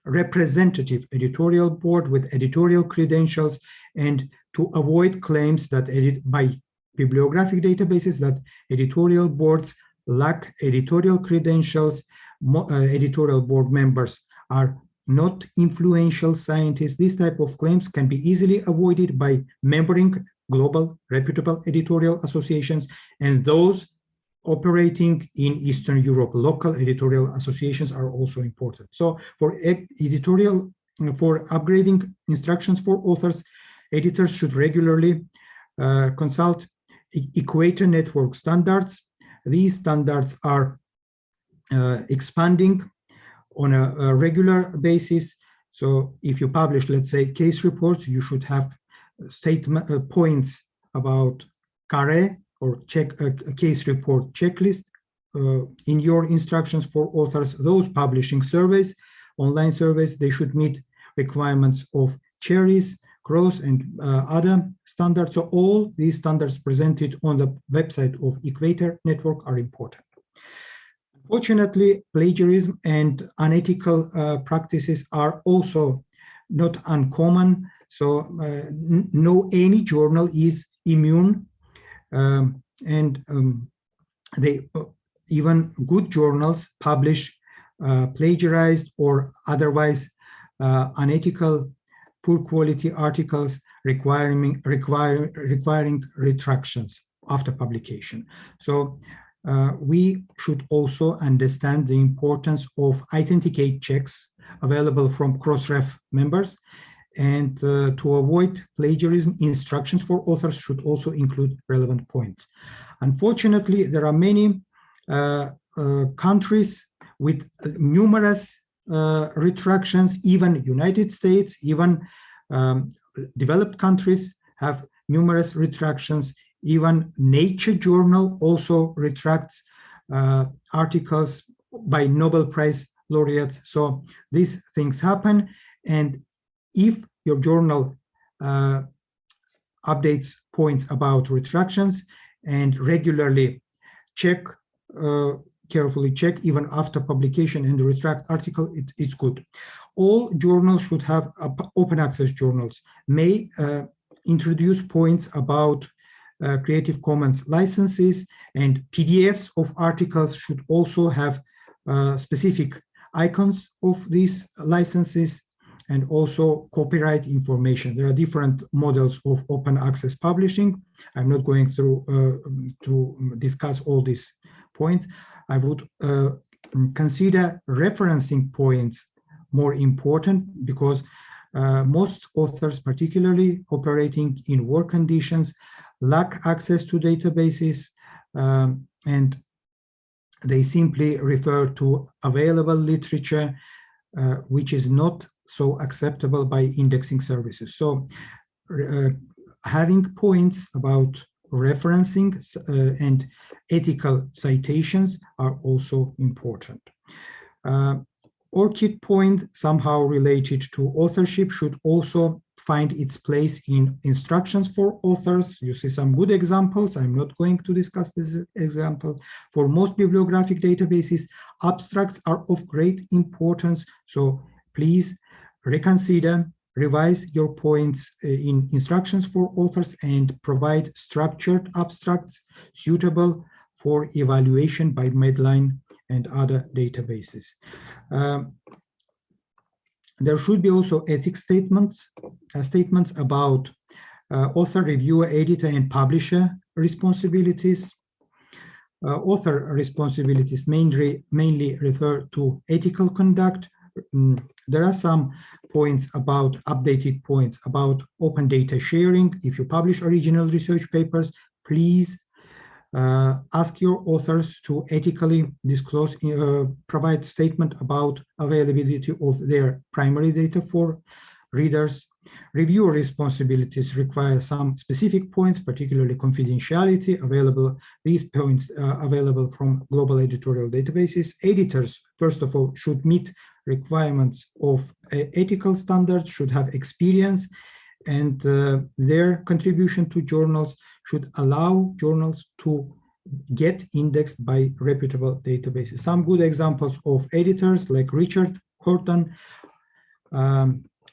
representative editorial board with editorial credentials, and to avoid claims that by bibliographic databases that editorial boards lack editorial credentials, editorial board members are not influential scientists. These type of claims can be easily avoided by membership global reputable editorial associations, and those operating in Eastern Europe. Local editorial associations are also important. So for editorial, for upgrading instructions for authors, editors should regularly consult Equator Network standards. These standards are expanding on a regular basis. So if you publish, let's say, case reports, you should have statement points about CARE or case report checklist in your instructions for authors. Those publishing surveys, online surveys, they should meet requirements of cherries, cross, and other standards. So all these standards presented on the website of Equator Network are important. Unfortunately, plagiarism and unethical practices are also not uncommon. So no any journal is immune, even good journals publish plagiarized or otherwise unethical, poor quality articles requiring retractions after publication. So we should also understand the importance of authenticate checks available from Crossref members, and to avoid plagiarism, instructions for authors should also include relevant points. Unfortunately, there are many countries with numerous retractions. Even United States, even developed countries have numerous retractions. Even Nature journal also retracts articles by Nobel Prize laureates. So these things happen, and if your journal updates points about retractions and regularly carefully check even after publication and retract article, it's good. All journals should have open access journals may introduce points about Creative Commons licenses, and PDFs of articles should also have specific icons of these licenses, and also copyright information. There are different models of open access publishing. I'm not going through to discuss all these points. I would consider referencing points more important, because most authors, particularly operating in work conditions, lack access to databases, and they simply refer to available literature, which is not so acceptable by indexing services. So having points about referencing and ethical citations are also important. ORCID point, somehow related to authorship, should also find its place in instructions for authors. You see some good examples. I'm not going to discuss this example. For most bibliographic databases, abstracts are of great importance. So please reconsider revise your points in instructions for authors, and provide structured abstracts suitable for evaluation by Medline and other databases. There should be also ethics statements about author, reviewer, editor, and publisher responsibilities. Author responsibilities mainly refer to ethical conduct. There are some points about updated points about open data sharing. If you publish original research papers, please ask your authors to ethically disclose, provide statement about availability of their primary data for readers. Reviewer responsibilities require some specific points, particularly confidentiality available. These points are available from global editorial databases. Editors, first of all, should meet requirements of ethical standards, should have experience, and their contribution to journals should allow journals to get indexed by reputable databases. Some good examples of editors like Richard Horton.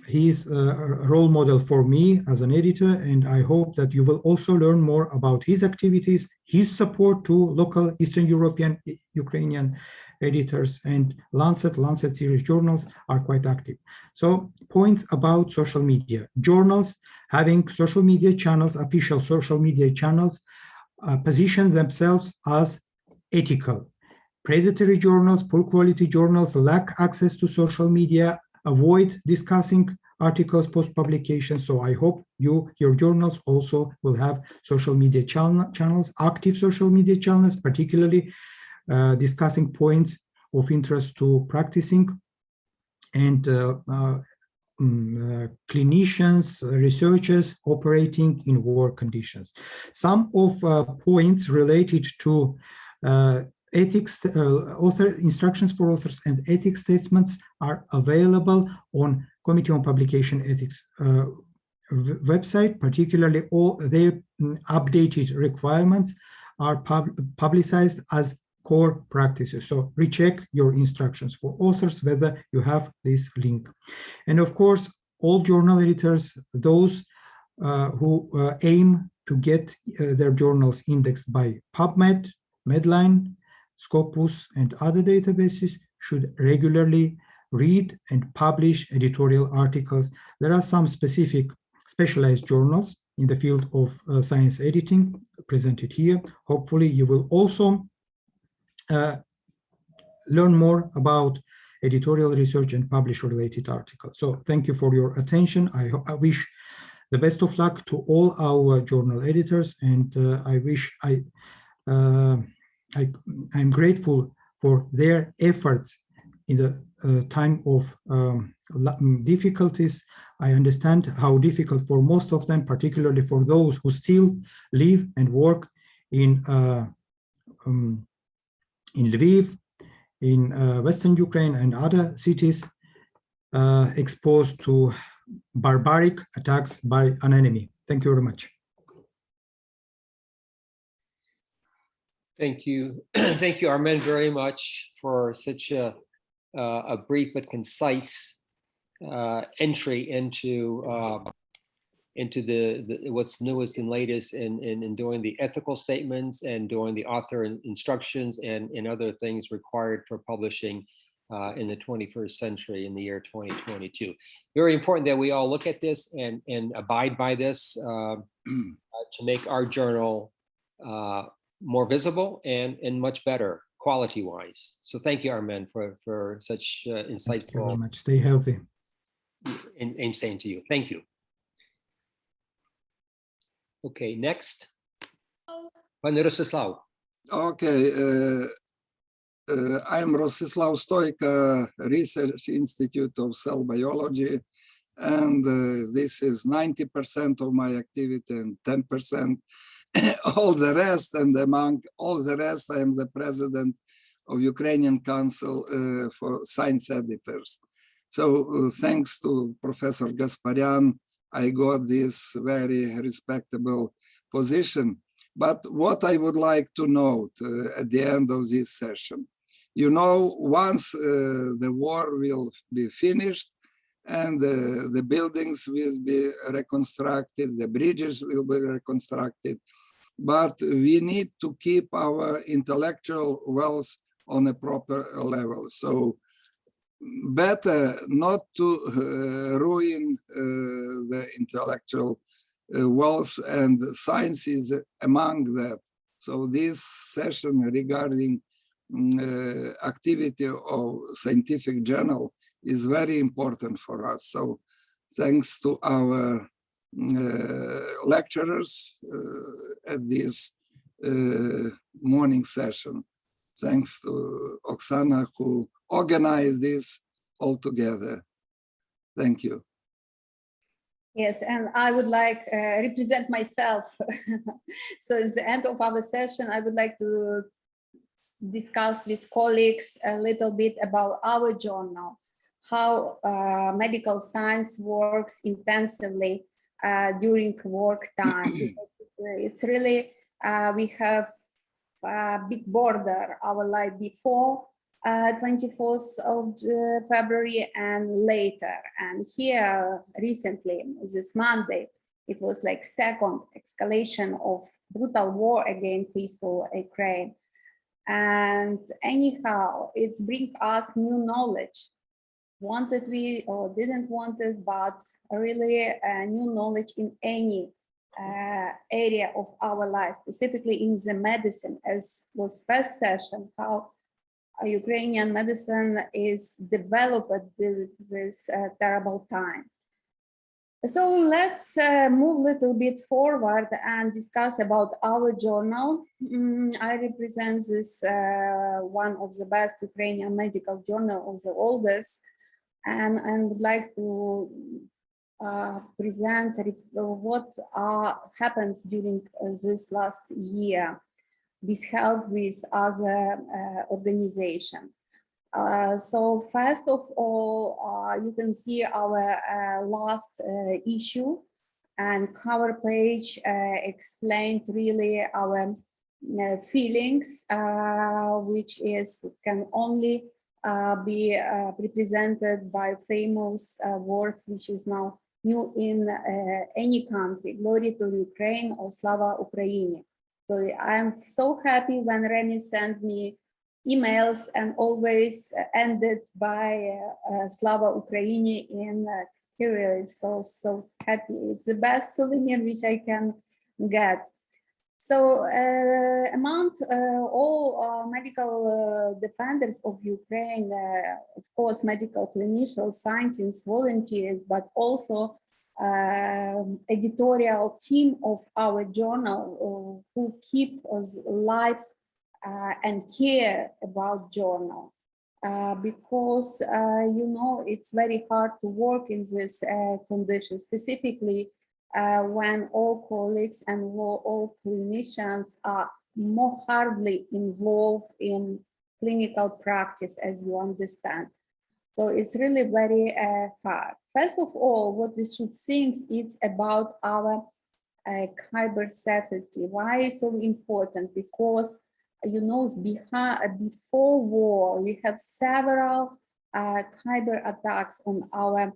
He's a role model for me as an editor, and I hope that you will also learn more about his activities, his support to local Eastern European, Ukrainian editors, and Lancet series journals are quite active. So points about social media. Journals having social media channels, official social media channels, position themselves as ethical. Predatory journals, poor quality journals lack access to social media, avoid discussing articles post-publication. So I hope your journals also will have social media channels, active social media channels, particularly discussing points of interest to practicing and clinicians, researchers operating in war conditions. Some of points related to ethics, author instructions for authors and ethics statements are available on Committee on Publication Ethics website. Particularly all their updated requirements are publicized as core practices. So recheck your instructions for authors whether you have this link. And of course, all journal editors, those who aim to get their journals indexed by PubMed, Medline, Scopus, and other databases should regularly read and publish editorial articles. There are some specific specialized journals in the field of science editing presented here. Hopefully you will also learn more about editorial research and publish related articles. So thank you for your attention. I wish the best of luck to all our journal editors, and I'm grateful for their efforts in the time of difficulties. I understand how difficult for most of them, particularly for those who still live and work in Lviv, in Western Ukraine and other cities exposed to barbaric attacks by an enemy. Thank you very much. Thank you. Thank you, Armen, very much for such a brief but concise entry into what's newest and latest in doing the ethical statements and doing the author instructions and other things required for publishing in the 21st century in the year 2022. Very important that we all look at this and abide by this to make our journal more visible and much better quality-wise. So thank you, Armen, for such insightful. Thank you very much. Stay healthy. And same to you. Thank you. Okay, next. Pan Rostislav. Okay, I'm Rostislav Stoika, Research Institute of Cell Biology, and this is 90% of my activity and 10% all the rest, and among all the rest, I am the president of Ukrainian Council for Science Editors. So thanks to Professor Gasparyan, I got this very respectable position. But what I would like to note at the end of this session, you know, once the war will be finished, and the buildings will be reconstructed, the bridges will be reconstructed. But we need to keep our intellectual wealth on a proper level. So better not to ruin the intellectual wealth, and science is among that. So this session regarding activity of scientific journal is very important for us. So thanks to our lecturers at this morning session. Thanks to Oksana, who organized this all together. Thank you. Yes, and I would like represent myself. So at the end of our session, I would like to discuss with colleagues a little bit about our journal, how medical science works intensively during work time. It's really, we have a big border, our life before 24th of February and later. And here recently, this Monday, it was like second escalation of brutal war against peaceful Ukraine. And anyhow, it's bring us new knowledge. Wanted we or didn't want it, but really new knowledge in any area of our life, specifically in the medicine, as was first session, how Ukrainian medicine is developed this terrible time. So let's move a little bit forward and discuss about our journal. I represent this one of the best Ukrainian medical journal of the oldest, and I would like to present what happens during this last year with help with other organization. So first of all, you can see our last issue, and cover page explained really our feelings, which can only be represented by famous words, which is now new in any country: glory to Ukraine or Slava Ukraini. So I'm so happy when Rémy sent me emails and always ended by Slava Ukraini in Kirill. So happy. It's the best souvenir which I can get. So among all medical defenders of Ukraine, of course, medical clinicians, scientists, volunteers, but also editorial team of our journal who keep us alive and care about journal, because you know, it's very hard to work in this condition, specifically when all colleagues and all clinicians are more hardly involved in clinical practice, as you understand. So it's really very hard. First of all, what we should think is about our cyber safety. Why is so important? Because you know, before war, we have several cyber attacks on our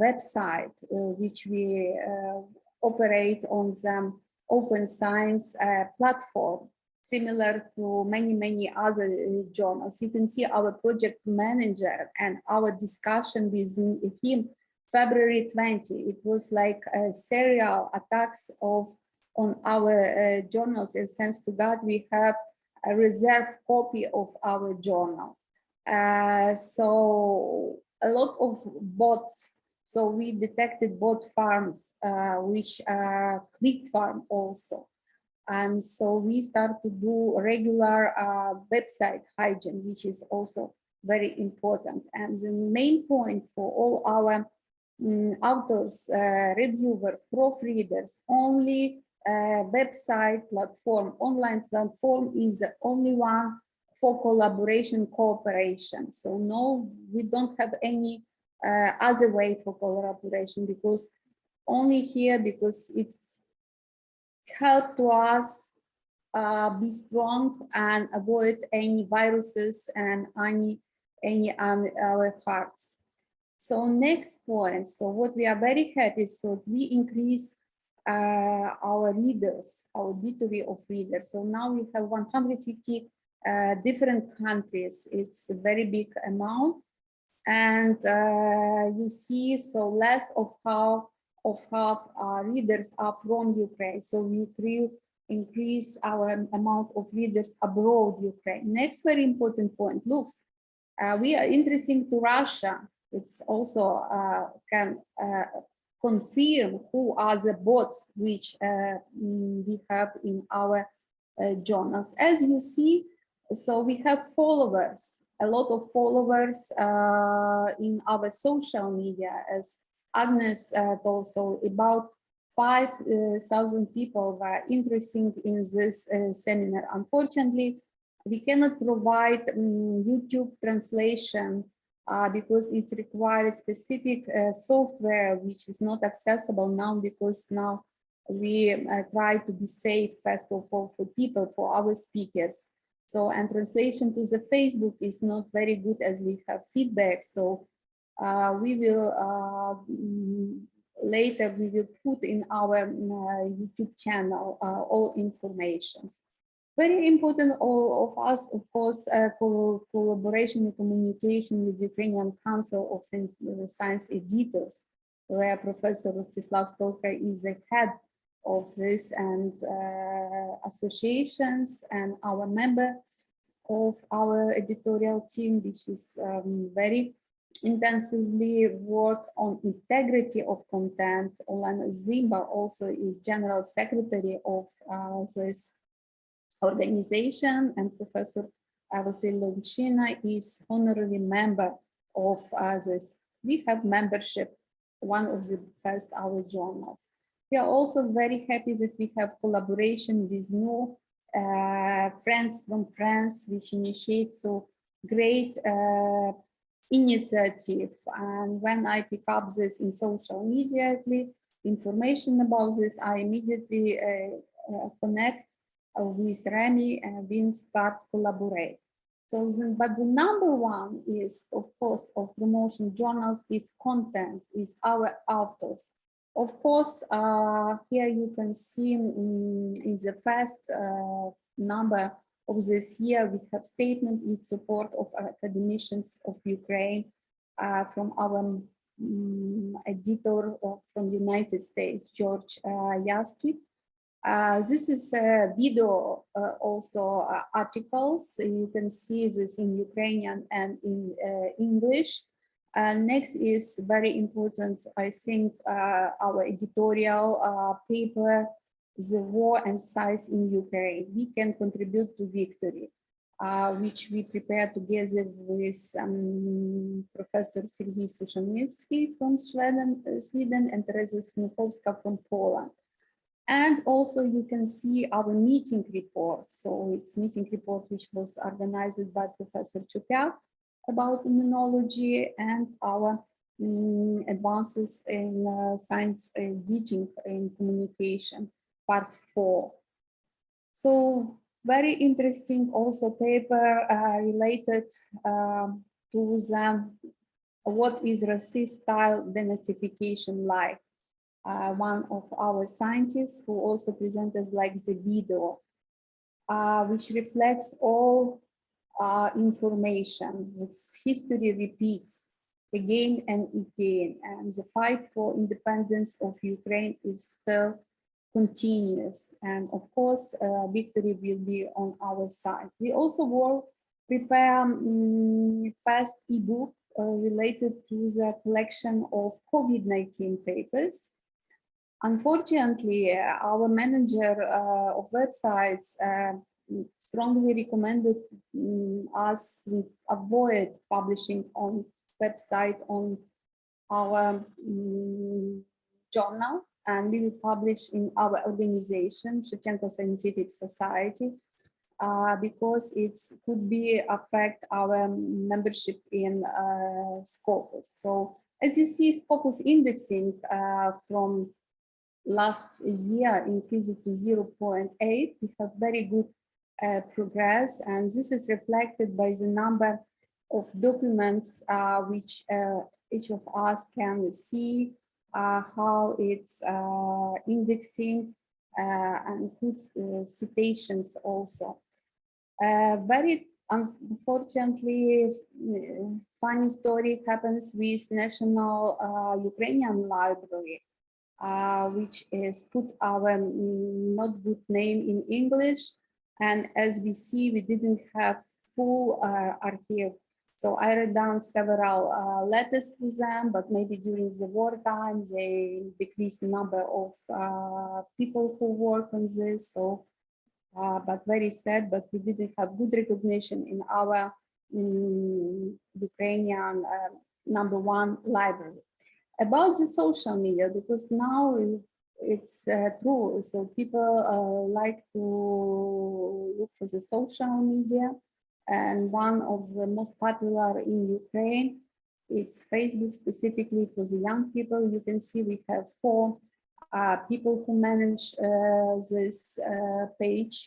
website, which we operate on the open science platform, similar to many other journals. You can see our project manager and our discussion with him February 20. It was like serial attacks on our journals, and thanks to God, we have a reserved copy of our journal. So a lot of bots. So we detected bot farms, which are click farm also. And so we start to do regular website hygiene, which is also very important. And the main point for all our authors, reviewers, proofreaders, only website platform, online platform is the only one for collaboration, cooperation. So no, we don't have any other way for collaboration, because only here, because it's help to us be strong and avoid any viruses and any on our hearts. So next point, so what we are very happy, so we increase our readers, our auditory of readers. So now we have 150 different countries. It's a very big amount. And you see, so less of half our readers are from Ukraine. So we increase our amount of readers abroad Ukraine. Next very important point, looks, we are interesting to Russia. It's also can confirm who are the bots which we have in our journals. As you see, so we have followers, a lot of followers in our social media, as Agnes told, so about 5,000 people were interested in this seminar. Unfortunately, we cannot provide YouTube translation because it requires specific software which is not accessible now, because now we try to be safe, first of all, for people, for our speakers. So, and translation to the Facebook is not very good as we have feedback. So we will later we will put in our YouTube channel all informations. Very important, all of us, of course, collaboration and communication with Ukrainian Council of Science Editors, where Professor Rostislav Stolka is the head of this, and associations, and our member of our editorial team, which is very intensively work on integrity of content. Olena Zimba also is General Secretary of this organization, and Professor Vasil Lonchina is honorary member of this. We have membership, one of the first our journals. We are also very happy that we have collaboration with new Friends from France, which initiate so great initiative. And when I pick up this in social media, information about this, I immediately connect with Rémy and we start collaborate. So, but the number one is, of course, of promotion journals is content, is our authors. Of course, here you can see in the first number of this year, we have statement in support of academicians of Ukraine from our editor from the United States, George Yaski. This is a video also articles. You can see this in Ukrainian and in English. Next is very important, I think, our editorial paper, The War and Science in Ukraine. We can contribute to victory, which we prepared together with Professor Sergei Sushanitsky from Sweden and Teresa Smichowska from Poland. And also you can see our meeting report. So it's meeting report which was organized by Professor Chupyak about immunology and our advances in science teaching and communication, part 4. So very interesting also paper related to the what is racist style denazification like. One of our scientists who also presented like the video, which reflects all information. Its history repeats again and again, and the fight for independence of Ukraine is still continuous. And of course, victory will be on our side. We also will prepare first ebook related to the collection of COVID-19 papers. Unfortunately, our manager of websites strongly recommended us avoid publishing on website on our journal, and we will publish in our organization, Shevchenko Scientific Society, because it could be affect our membership in Scopus. So as you see, Scopus indexing from last year increased to 0.8. We have very good progress, and this is reflected by the number of documents which each of us can see how it's indexing and puts citations also. Very unfortunately, funny story happens with National Ukrainian Library, which is put our not good name in English. And as we see, we didn't have full archive. So I read down several letters for them, but maybe during the wartime, they decreased the number of people who work on this. So, but very sad, but we didn't have good recognition in our Ukrainian #1 library. About the social media, because now it's true. So people like to look for the social media. And one of the most popular in Ukraine, it's Facebook, specifically for the young people. You can see we have 4 people who manage this page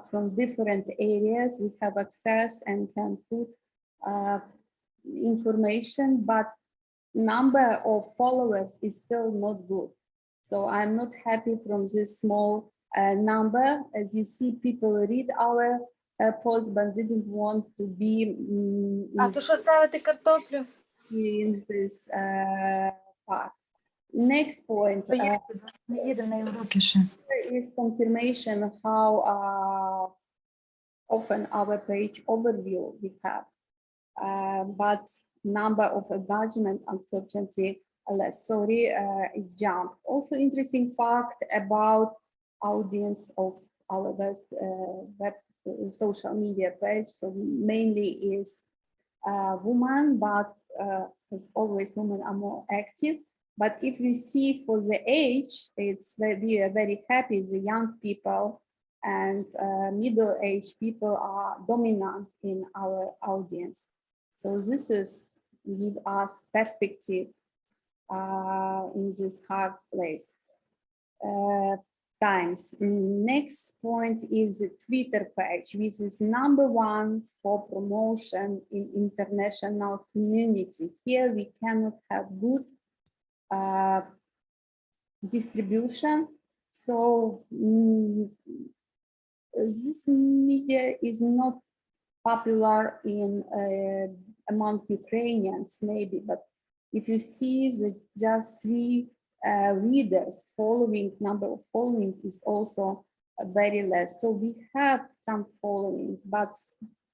from different areas. We have access and can put information, but number of followers is still not good. So I'm not happy from this small number. As you see, people read our post, but didn't want to be in this part. Next point is confirmation how often our page overview we have, but number of engagement, unfortunately, less. Sorry, it jumped. Also interesting fact about audience of our best web social media page. So mainly is women, but as always, women are more active. But if we see for the age, it's we are very happy. The young people and middle-aged people are dominant in our audience. So this is give us perspective in this hard place. Times. Next point is the Twitter page, which is #1 for promotion in international community. Here we cannot have good distribution. So this media is not popular in among Ukrainians, maybe, but if you see the just 3 readers following, number of following is also very less. So we have some followings, but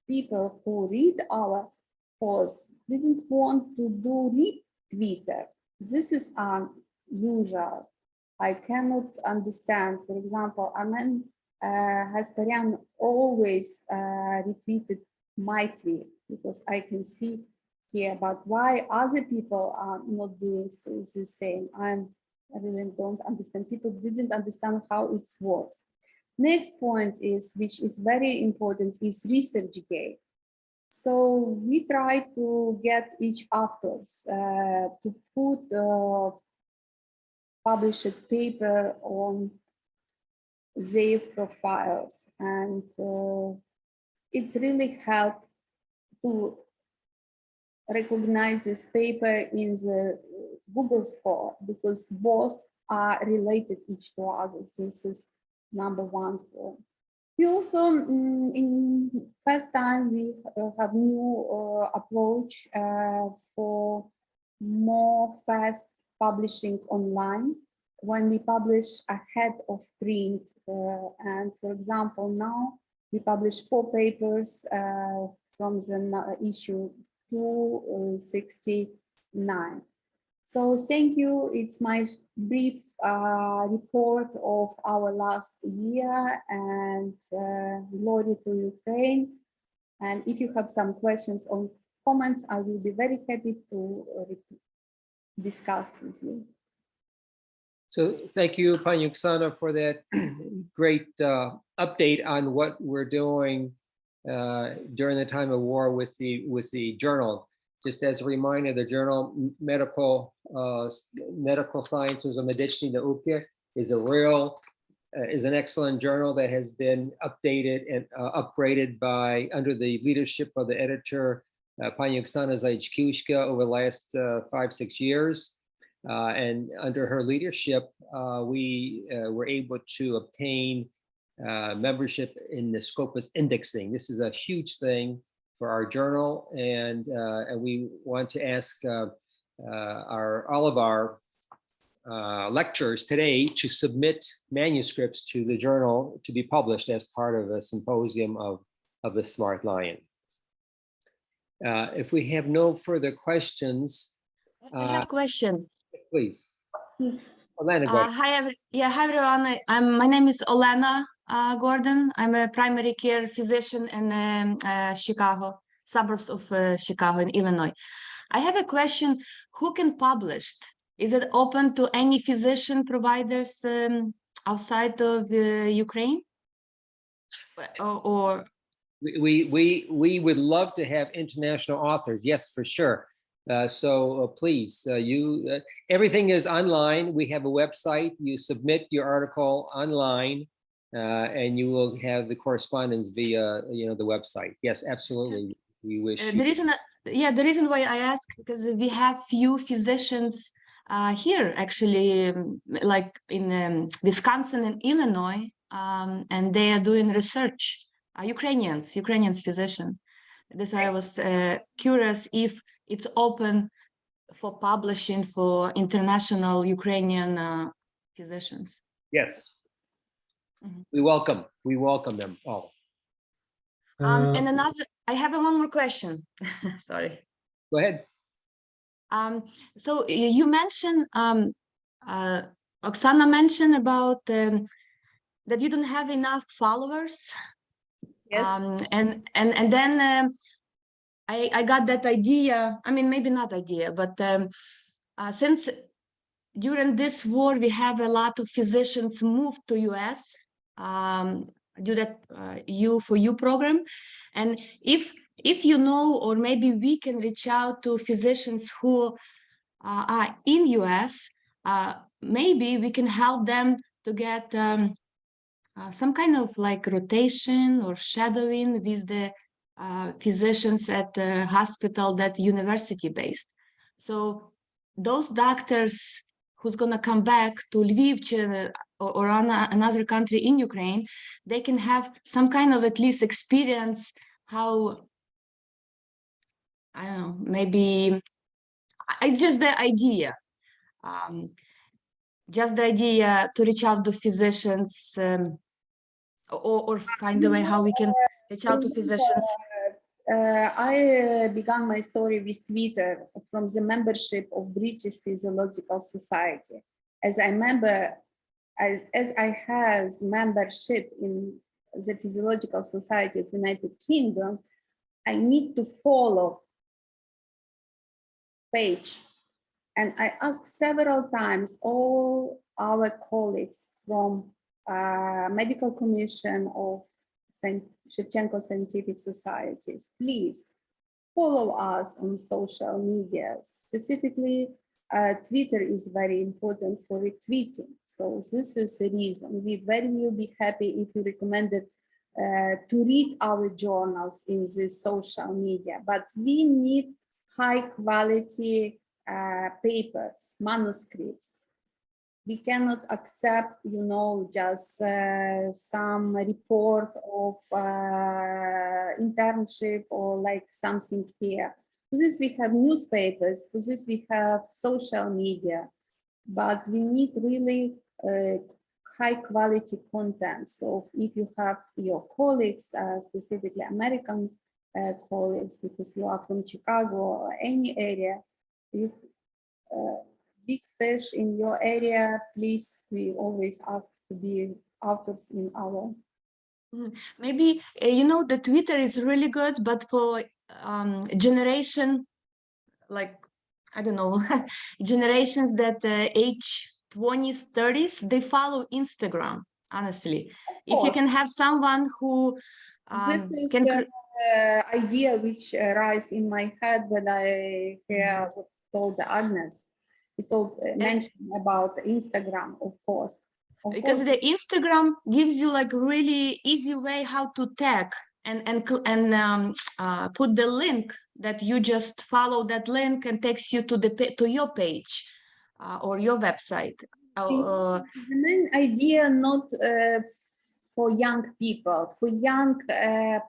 people who read our posts didn't want to do retweeter. This is unusual. I cannot understand. For example, Armen Gasparyan always retweeted my tweet because I can see here, but why other people are not doing the same? I really don't understand. People didn't understand how it works. Next point is, which is very important, is ResearchGate. So we try to get each authors to put published paper on their profiles, and it's really helped to recognize this paper in the Google score because both are related each to others. This is #1 for. We also, in first time, we have new approach for more fast publishing online when we publish ahead of print. And for example, now we publish 4 papers from the issue 269. So thank you. It's my brief report of our last year, and glory to Ukraine. And if you have some questions or comments, I will be very happy to discuss with you. So thank you, Pani Oksana, for that great update on what we're doing during the time of war with the journal. Just as a reminder, the journal Medical Sciences of Medicine Nauki is an excellent journal that has been updated and upgraded under the leadership of the editor Pani Oksana Zayachkivska over the last 5-6 years. And under her leadership, we were able to obtain membership in the Scopus indexing. This is a huge thing for our journal, and we want to ask all of our lecturers today to submit manuscripts to the journal to be published as part of a symposium of the Smart Lion. If we have no further questions, I have a question. please. Yes. Olena, go ahead. Hi everyone. My name is Oksana Gordon. I'm a primary care physician in Chicago, suburbs of Chicago in Illinois. I have a question. Who can publish? Is it open to any physician providers outside of Ukraine? Or We would love to have international authors. Yes, for sure. So please, everything is online. We have a website. You submit your article online, and you will have the correspondence via, the website. Yes, absolutely. We wish. The reason why I ask, because we have few physicians here, actually, like in Wisconsin and Illinois, and they are doing research. Ukrainians physician. That's why I was curious if it's open for publishing for international Ukrainian physicians. Yes. Mhm. We welcome them all. And I have one more question. Sorry. Go ahead. So you mentioned, Oksana mentioned about that you don't have enough followers. Yes. And then I got that idea. I mean, maybe not idea, but since during this war we have a lot of physicians moved to US do that U4U program, and if you know, or maybe we can reach out to physicians who are in US, maybe we can help them to get some kind of like rotation or shadowing with the physicians at the hospital that university based. So those doctors who's gonna come back to Lviv or another country in Ukraine, they can have some kind of at least experience how, I don't know, maybe it's just the idea. Just the idea to reach out to physicians or find a way how we can reach out to physicians. I began my story with Twitter from the membership of British Physiological Society. As I have membership in the Physiological Society of United Kingdom, I need to follow page. And I asked several times all our colleagues from Medical Commission of Shevchenko Scientific Societies, please follow us on social media. Specifically, Twitter is very important for retweeting. So this is the reason. We will be happy if you recommended to read our journals in this social media, but we need high quality papers, manuscripts. We cannot accept, just some report of internship or like something here. For this we have newspapers, for this we have social media, but we need really high quality content. So if you have your colleagues, specifically American colleagues, because you are from Chicago or any area, big fish in your area, please, we always ask to be authors in our. Maybe, the Twitter is really good, but for generation, like, I don't know, generations that age 20s, 30s, they follow Instagram, honestly. If you can have someone who this is an idea which arises in my head when I told Agnes. We mentioned about Instagram, of course. Because the Instagram gives you like really easy way how to tag and put the link that you just follow that link and takes you to your page or your website. The main idea not for young people, for young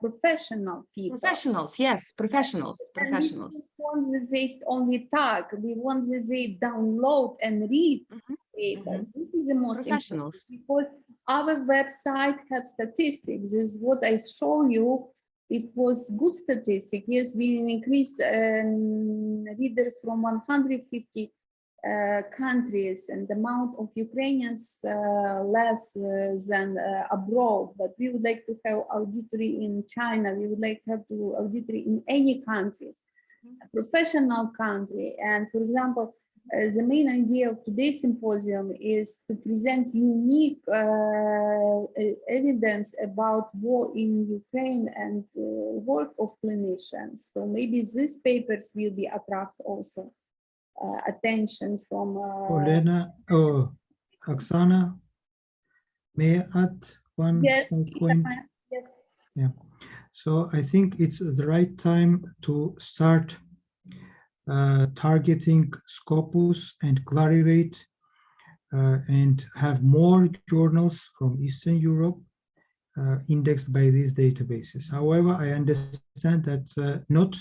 professional people. Professionals, yes, professionals. And we don't want that they only talk. We want that they download and read paper. This is the most important, because our website have statistics. This is what I show you. It was good statistic. Yes, we increased readers from 150 countries, and the amount of Ukrainians less than abroad. But we would like to have auditory in China. We would like to have auditory in any countries, a professional country. And for example, the main idea of today's symposium is to present unique evidence about war in Ukraine and work of clinicians. So maybe these papers will be attract also attention from Olena, Oksana, may I add one small point? Yes. Yeah. So I think it's the right time to start targeting Scopus and Clarivate and have more journals from Eastern Europe indexed by these databases. However, I understand that not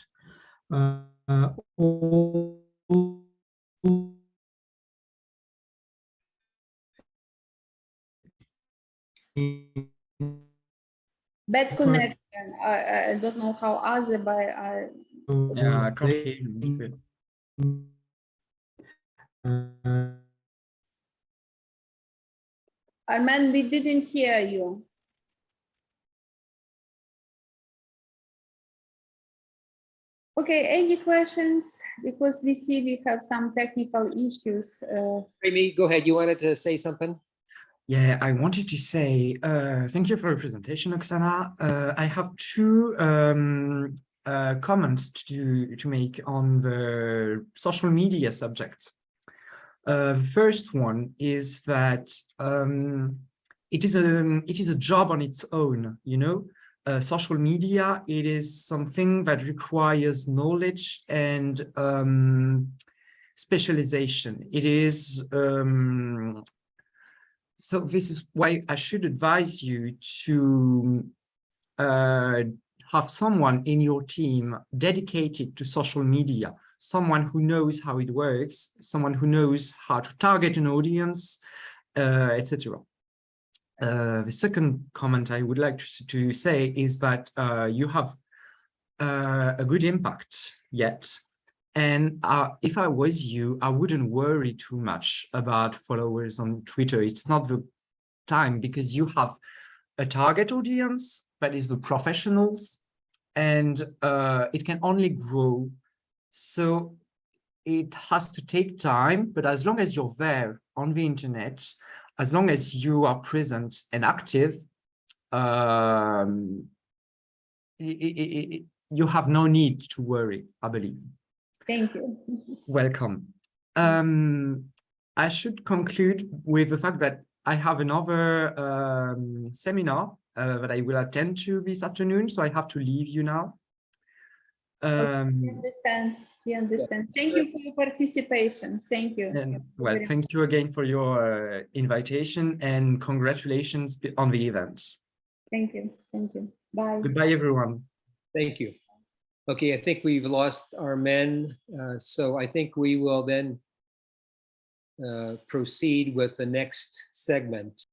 all Bad connection. I don't know how other, but Yeah, I can't hear you. Armen, we didn't hear you. Okay, any questions? Because we see we have some technical issues. Rémy, go ahead. You wanted to say something? Yeah, I wanted to say thank you for your presentation, Oksana. I have two comments to make on the social media subject. The first one is that it is a job on its own, you know. Social media, it is something that requires knowledge and specialization. It is so this is why I should advise you to have someone in your team dedicated to social media, someone who knows how it works, someone who knows how to target an audience, etc. The second comment I would like to say is that you have a good impact yet. And if I was you, I wouldn't worry too much about followers on Twitter. It's not the time, because you have a target audience that is the professionals, and it can only grow. So it has to take time, but as long as you're there on the internet, as long as you are present and active, you have no need to worry, I believe. Thank you. Welcome. I should conclude with the fact that I have another seminar that I will attend to this afternoon, so I have to leave you now. We understand. We understand. Thank you for your participation. Thank you. And, well, thank you again for your invitation, and congratulations on the event. Thank you. Thank you. Bye. Goodbye, everyone. Thank you. Okay, I think we've lost Armen, so I think we will then proceed with the next segment.